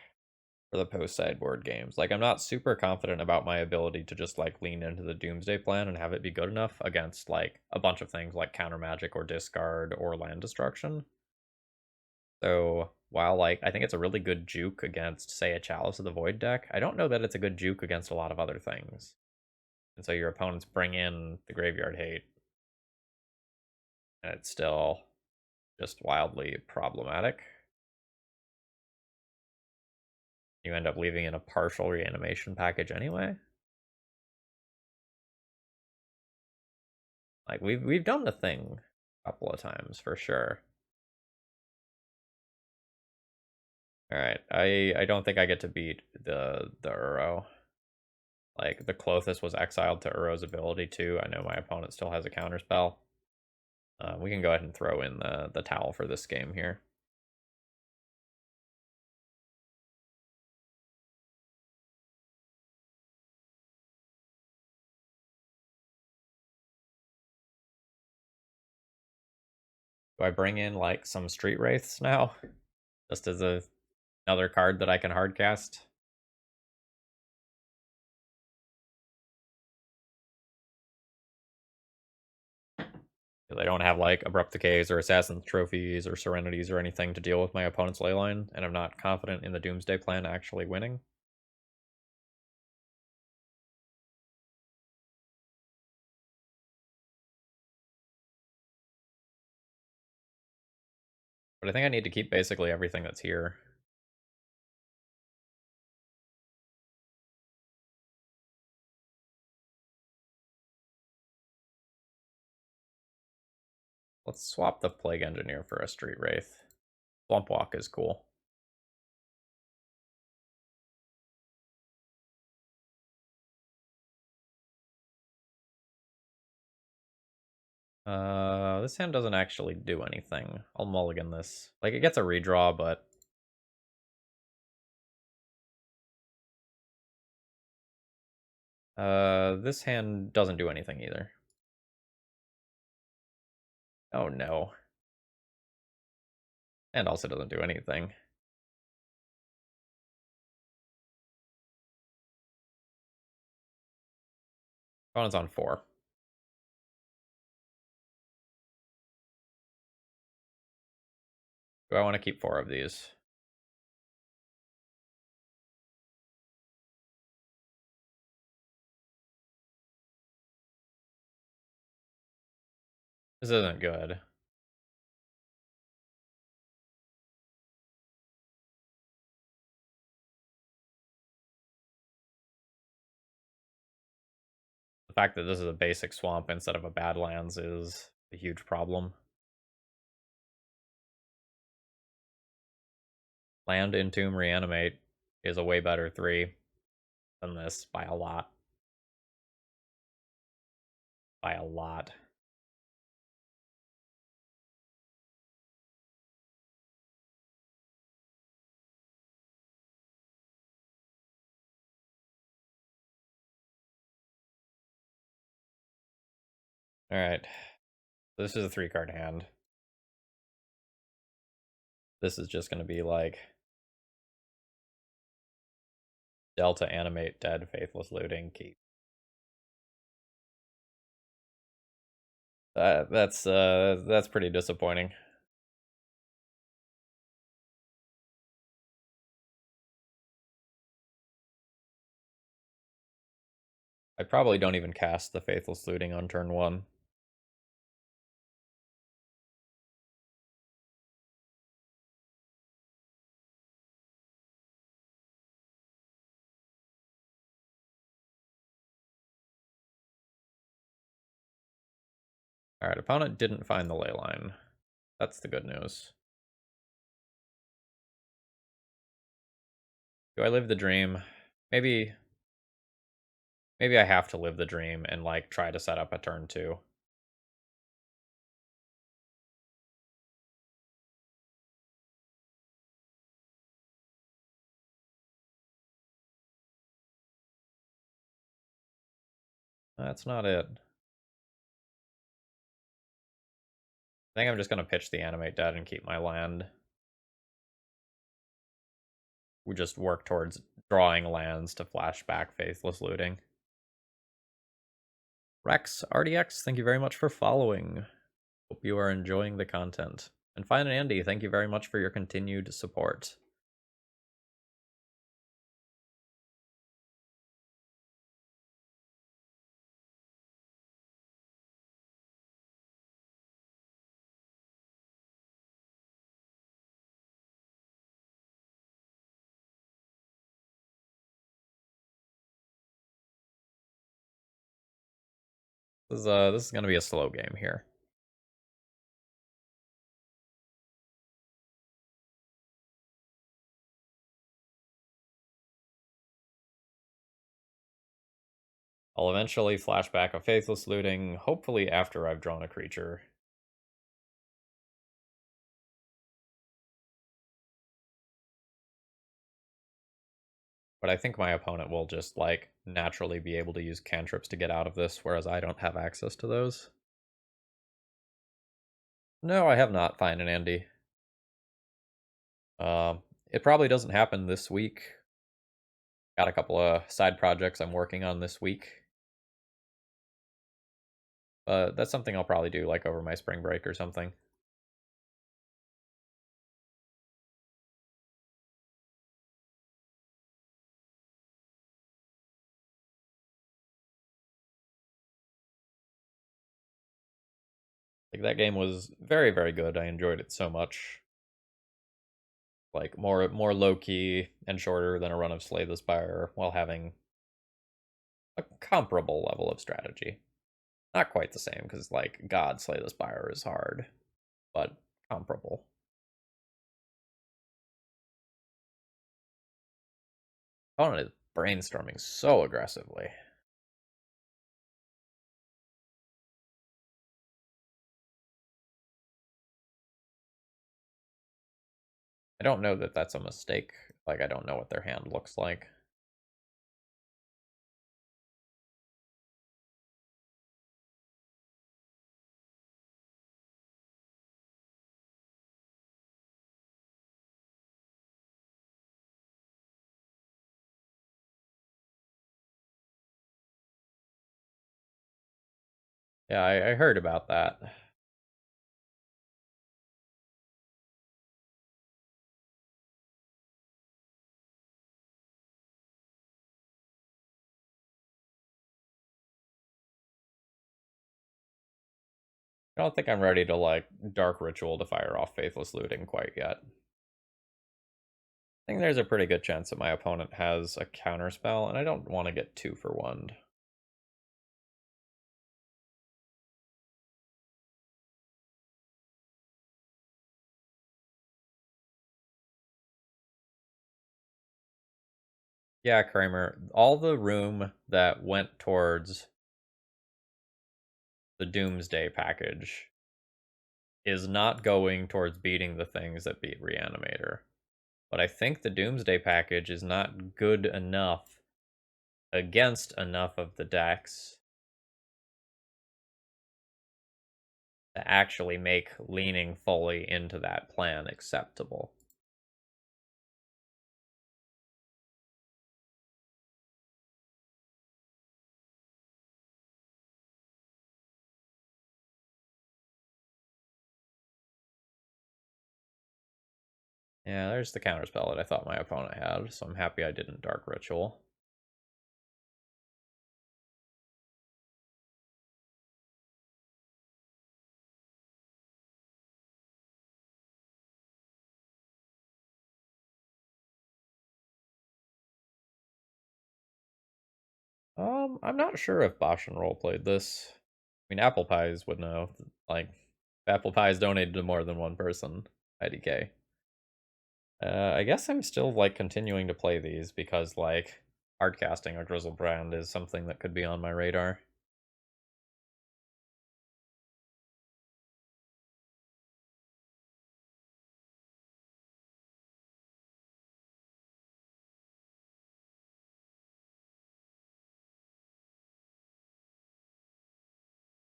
for the post sideboard games. Like, I'm not super confident about my ability to just like lean into the Doomsday plan and have it be good enough against like a bunch of things like counter magic or discard or land destruction. So while like I think it's a really good juke against, say, a Chalice of the Void deck, I don't know that it's a good juke against a lot of other things. And so your opponents bring in the Graveyard Hate, and it's still just wildly problematic. You end up leaving in a partial reanimation package anyway. Like we've done the thing a couple of times for sure. All right, I don't think I get to beat the Uro. Like the Klothys was exiled to Uro's ability too. I know my opponent still has a counterspell. We can go ahead and throw in the towel for this game here. Do I bring in like some Street Wraiths now? Just as another card that I can hardcast? Because I don't have like Abrupt Decays or Assassin's Trophies or Serenities or anything to deal with my opponent's leyline, and I'm not confident in the Doomsday plan actually winning. But I think I need to keep basically everything that's here. Let's swap the Plague Engineer for a Street Wraith. Swamp Walk is cool. This hand doesn't actually do anything. I'll mulligan this. Like, it gets a redraw, but... this hand doesn't do anything either. Oh no. And also doesn't do anything. Opponent's on 4. Do I want to keep 4 of these? This isn't good. The fact that this is a basic swamp instead of a Badlands is a huge problem. Land, Entomb, Reanimate is a way better 3 than this by a lot. By a lot. Alright. This is a 3-card hand. This is just going to be like Delta, Animate, Dead, Faithless, Looting, Keep. That's pretty disappointing. I probably don't even cast the Faithless Looting on turn 1. Alright, opponent didn't find the ley line. That's the good news. Do I live the dream? Maybe maybe I have to live the dream and like try to set up a turn 2. That's not it. I think I'm just gonna pitch the animate dead and keep my land. We just work towards drawing lands to flashback Faithless Looting. Rex, RDX, thank you very much for following. Hope you are enjoying the content. And Fine and Andy, thank you very much for your continued support. This is gonna be a slow game here. I'll eventually flashback a Faithless Looting, hopefully after I've drawn a creature. But I think my opponent will just, like, naturally be able to use cantrips to get out of this, whereas I don't have access to those. No, I have not, Fine and Andy. It probably doesn't happen this week. Got a couple of side projects I'm working on this week. But that's something I'll probably do, like, over my spring break or something. Like, that game was very, very good. I enjoyed it so much. Like, more low-key and shorter than a run of Slay the Spire, while having a comparable level of strategy. Not quite the same, because, like, God, Slay the Spire is hard, but comparable. Opponent is brainstorming so aggressively. I don't know that that's a mistake. Like, I don't know what their hand looks like. Yeah, I heard about that. I don't think I'm ready to, like, Dark Ritual to fire off Faithless Looting quite yet. I think there's a pretty good chance that my opponent has a counterspell, and I don't want to get 2 for 1. Yeah, Kramer, all the room that went towards the Doomsday package is not going towards beating the things that beat Reanimator. But I think the Doomsday package is not good enough against enough of the decks to actually make leaning fully into that plan acceptable. Yeah, there's the counterspell that I thought my opponent had, so I'm happy I didn't Dark Ritual. I'm not sure if Bosch and Roll played this. I mean, Apple Pies would know. Like, Apple Pies donated to more than one person, IDK. I guess I'm still like continuing to play these because like hardcasting a Grizzlebrand is something that could be on my radar.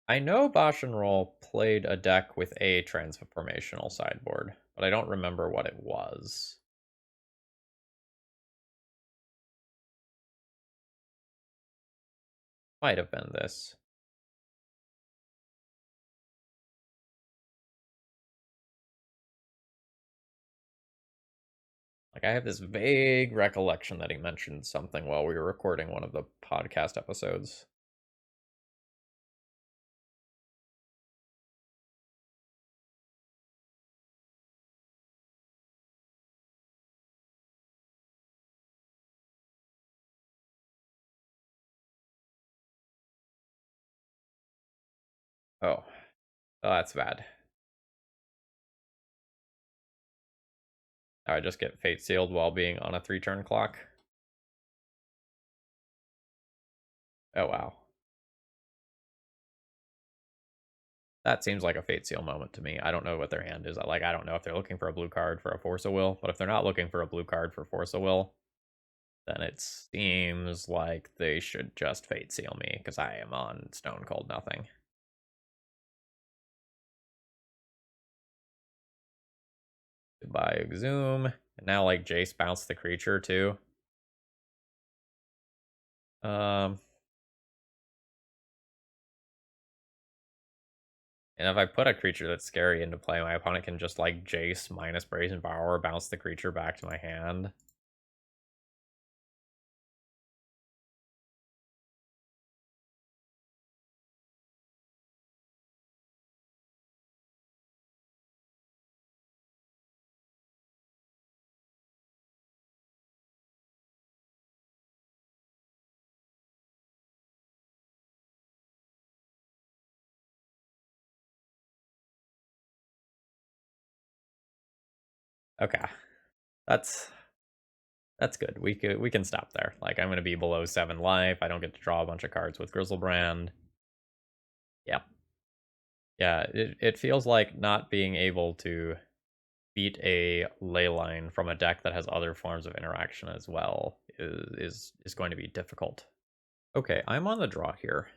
I know Bosch and Roll played a deck with a transformational sideboard, but I don't remember what it was. Might have been this. Like, I have this vague recollection that he mentioned something while we were recording one of the podcast episodes. Oh, that's bad. I just get Fate Sealed while being on a 3-turn clock. Oh, wow. That seems like a Fate Seal moment to me. I don't know what their hand is. Like, I don't know if they're looking for a blue card for a Force of Will, but if they're not looking for a blue card for Force of Will, then it seems like they should just Fate Seal me, because I am on Stone Cold Nothing. Goodbye, Exhume. And now, like, Jace bounced the creature, too. Um, and if I put a creature that's scary into play, my opponent can just, like, Jace minus Brazen Power, bounce the creature back to my hand. Okay. That's good. We can stop there. Like, I'm gonna be below 7 life. I don't get to draw a bunch of cards with Grizzlebrand. Yep. Yeah, it feels like not being able to beat a ley line from a deck that has other forms of interaction as well is going to be difficult. Okay, I'm on the draw here.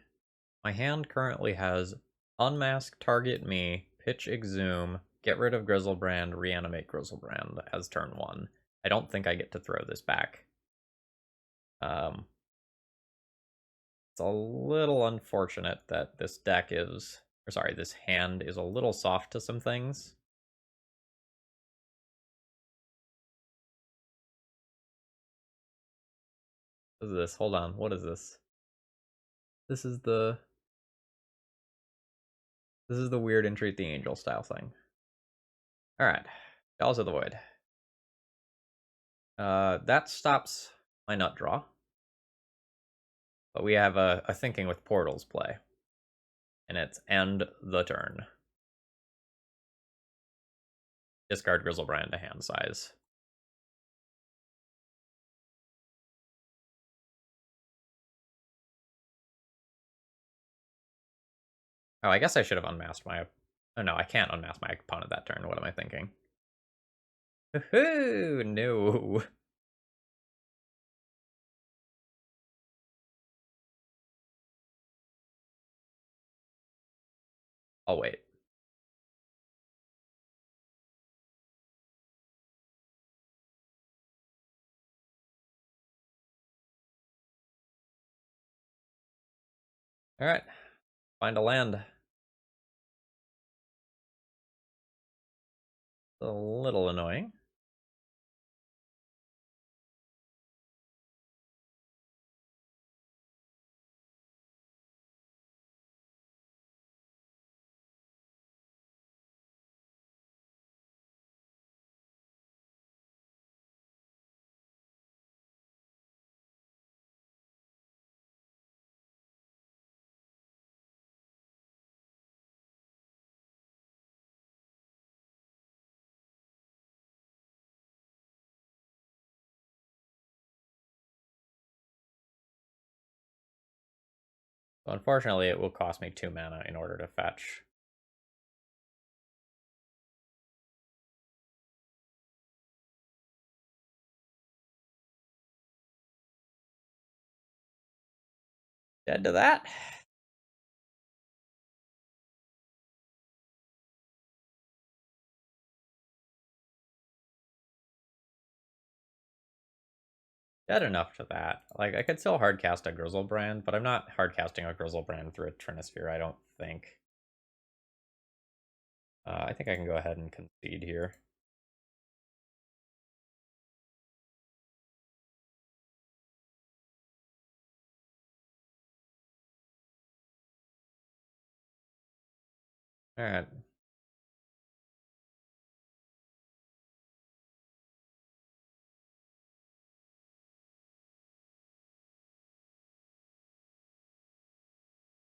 My hand currently has Unmask, Target Me, Pitch Exhume, Get rid of Grizzlebrand, Reanimate Grizzlebrand as turn 1. I don't think I get to throw this back. Um, it's a little unfortunate that this deck is, or sorry, this hand is a little soft to some things. What is this? Hold on. What is this? This is the weird Entreat the Angel style thing. All right, Jaws of the Void. That stops my nut draw, but we have a Thinking with Portals play, and it's end the turn. Discard Grizzlebrand to hand size. Oh, I guess I should have unmasked my. Oh no, I can't unmask my opponent that turn. What am I thinking? No. I'll wait. All right, find a land. It's a little annoying. So unfortunately, it will cost me 2 mana in order to fetch. Dead to that. Dead enough to that. Like, I could still hardcast a Grizzlebrand, but I'm not hardcasting a Grizzlebrand through a Trinisphere, I don't think. I think I can go ahead and concede here. Alright.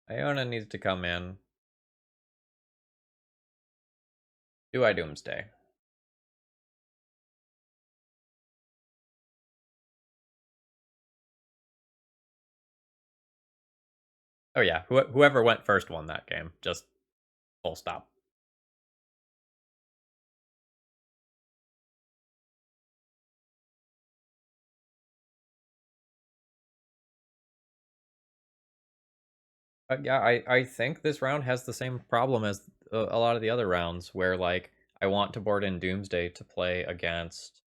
Iona needs to come in. Do I Doomsday? Oh yeah, whoever went first won that game. Just full stop. Yeah, I think this round has the same problem as a lot of the other rounds, where like I want to board in Doomsday to play against,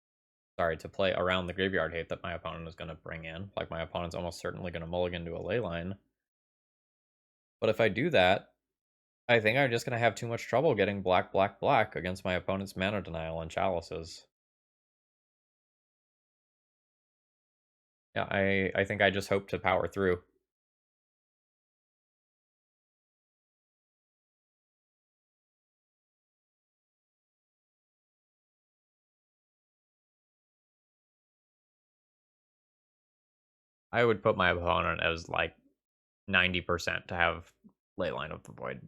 sorry, to play around the graveyard hate that my opponent is going to bring in. Like my opponent's almost certainly going to mulligan to a leyline. But if I do that, I think I'm just going to have too much trouble getting black, black, black against my opponent's mana denial and chalices. Yeah, I think I just hope to power through. I would put my opponent as like 90% to have Leyline of the Void.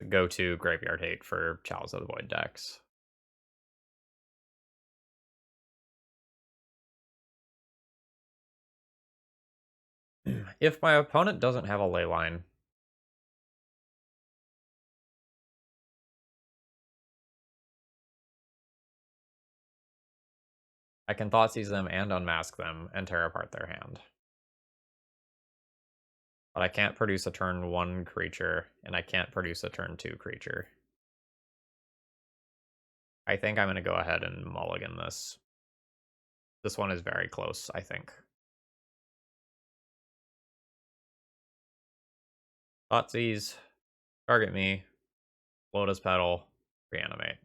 Go to Graveyard Hate for Chalice of the Void decks. If my opponent doesn't have a Leyline, I can Thoughtseize them and unmask them and tear apart their hand. But I can't produce a turn 1 creature, and I can't produce a turn 2 creature. I think I'm going to go ahead and mulligan this. This one is very close, I think. Thoughtseize, target me, Lotus Petal, Reanimate.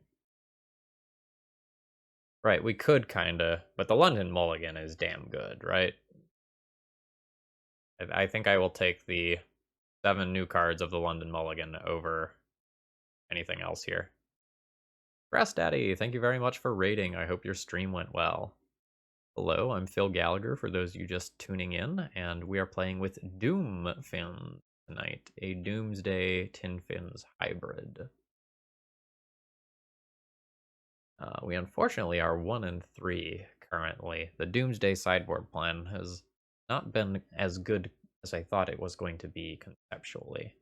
Right, we could kinda, but the London mulligan is damn good, right? I think I will take the 7 new cards of the London mulligan over anything else here. Grass Daddy, thank you very much for raiding. I hope your stream went well. Hello, I'm Phil Gallagher, for those of you just tuning in, and we are playing with Doomfin tonight, a Doomsday Tin Fins hybrid. We unfortunately are 1-3 currently. The Doomsday sideboard plan has not been as good as I thought it was going to be conceptually.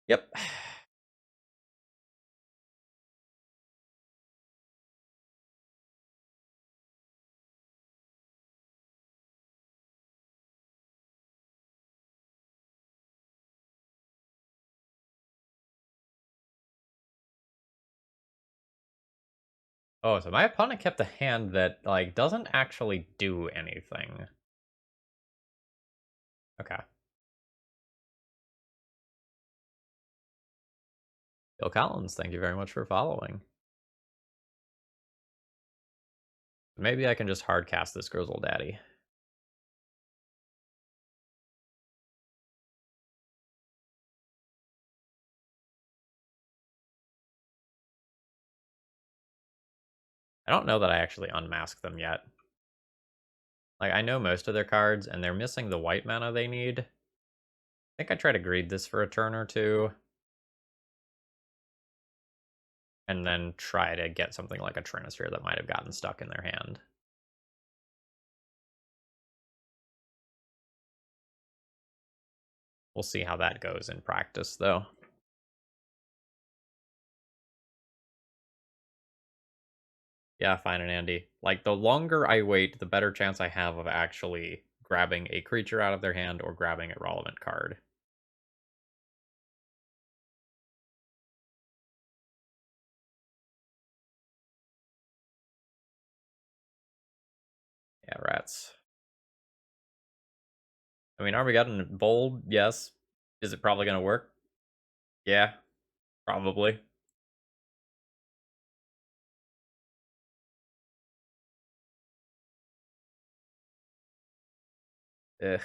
Yep. Oh, so my opponent kept a hand that, like, doesn't actually do anything. Okay. Bill Collins, thank you very much for following. Maybe I can just hardcast this Grizzle Daddy. I don't know that I actually unmasked them yet. Like, I know most of their cards, and they're missing the white mana they need. I think I try to greed this for a turn or two. and then try to get something like a Trinisphere that might have gotten stuck in their hand. We'll see how that goes in practice, though. Yeah, fine and Andy. Like, the longer I wait, the better chance I have of actually grabbing a creature out of their hand or grabbing a relevant card. Yeah, rats. I mean, Armageddon bold, yes. Is it probably gonna work? Yeah, probably. Ugh.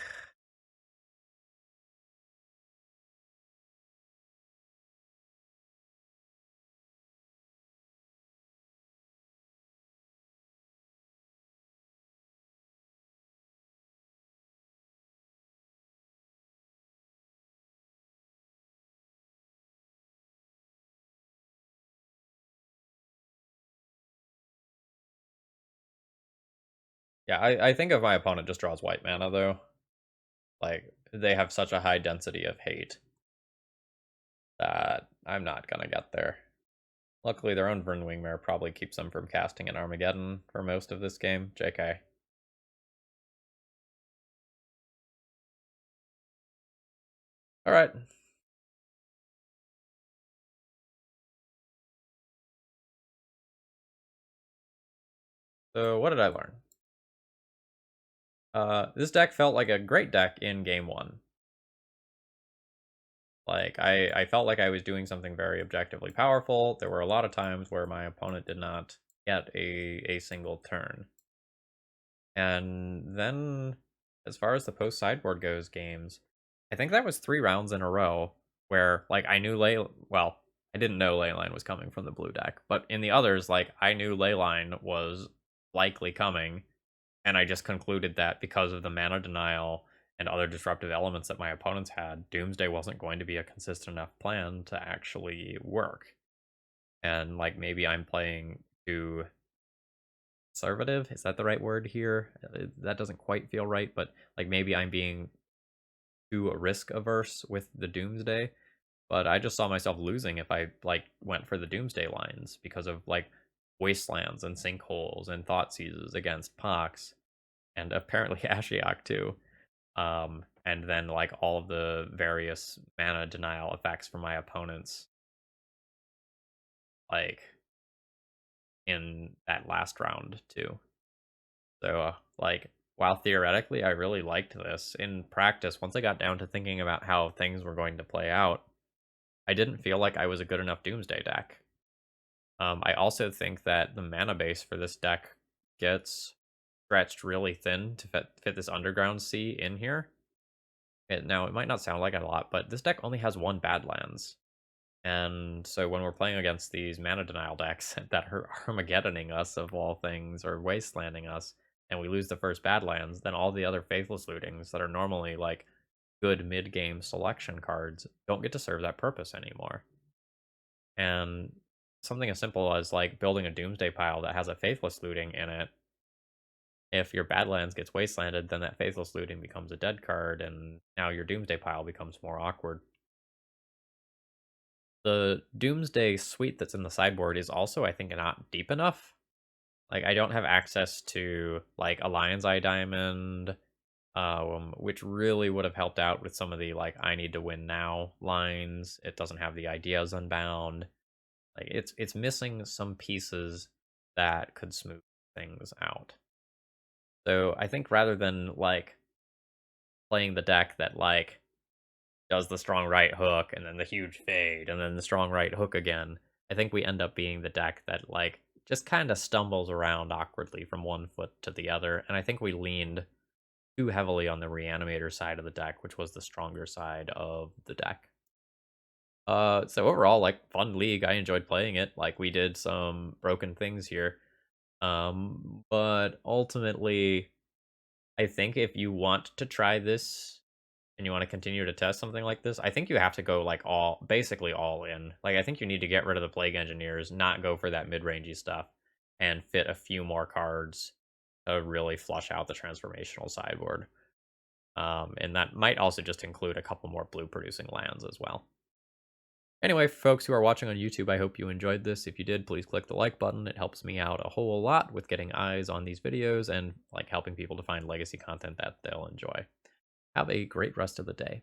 Yeah, I think if my opponent just draws white mana, though, like, they have such a high density of hate that I'm not gonna get there. Luckily, their own Vernwing Mare probably keeps them from casting an Armageddon for most of this game. JK. Alright. So, what did I learn? This deck felt like a great deck in game one. Like, I felt like I was doing something very objectively powerful. There were a lot of times where my opponent did not get a single turn. And then, as far as the post sideboard goes games, I think that was 3 rounds in a row where, like, I knew well, I didn't know Leyline was coming from the blue deck, but in the others, like, I knew Leyline was likely coming, and I just concluded that because of the mana denial and other disruptive elements that my opponents had, Doomsday wasn't going to be a consistent enough plan to actually work. And, like, maybe I'm playing too conservative. Is that the right word here? That doesn't quite feel right, but, like, maybe I'm being too risk averse with the Doomsday. But I just saw myself losing if I, like, went for the Doomsday lines because of, like, wastelands and sinkholes and thought seizes against Pox and apparently Ashiok too. And then, like, all of the various mana denial effects from my opponents, like, in that last round too. So, like, while theoretically I really liked this, in practice, once I got down to thinking about how things were going to play out, I didn't feel like I was a good enough Doomsday deck. I also think that the mana base for this deck gets stretched really thin to fit this Underground Sea in here. Now, it might not sound like it a lot, but this deck only has 1 Badlands. And so when we're playing against these mana denial decks that are Armageddoning us of all things, or wastelanding us, and we lose the first Badlands, then all the other Faithless Lootings that are normally, like, good mid-game selection cards don't get to serve that purpose anymore. And something as simple as, like, building a Doomsday pile that has a Faithless Looting in it, if your Badlands gets wastelanded, then that Faithless Looting becomes a dead card, and now your Doomsday pile becomes more awkward. The Doomsday suite that's in the sideboard is also, I think, not deep enough. Like, I don't have access to, like, a Lion's Eye Diamond, which really would have helped out with some of the, like, I need to win now lines. It doesn't have the Ideas Unbound. Like, it's missing some pieces that could smooth things out. So I think rather than, like, playing the deck that, like, does the strong right hook and then the huge fade and then the strong right hook again, I think we end up being the deck that, like, just kind of stumbles around awkwardly from one foot to the other. And I think we leaned too heavily on the Reanimator side of the deck, which was the stronger side of the deck. So overall, like, fun league. I enjoyed playing it. Like, we did some broken things here. But ultimately, I think if you want to try this and you want to continue to test something like this, I think you have to go like basically all in. Like I think you need to get rid of the Plague Engineers, not go for that mid-rangey stuff, and fit a few more cards to really flush out the transformational sideboard. And that might also just include a couple more blue producing lands as well. Anyway, folks who are watching on YouTube, I hope you enjoyed this. If you did, please click the like button. It helps me out a whole lot with getting eyes on these videos and like helping people to find legacy content that they'll enjoy. Have a great rest of the day.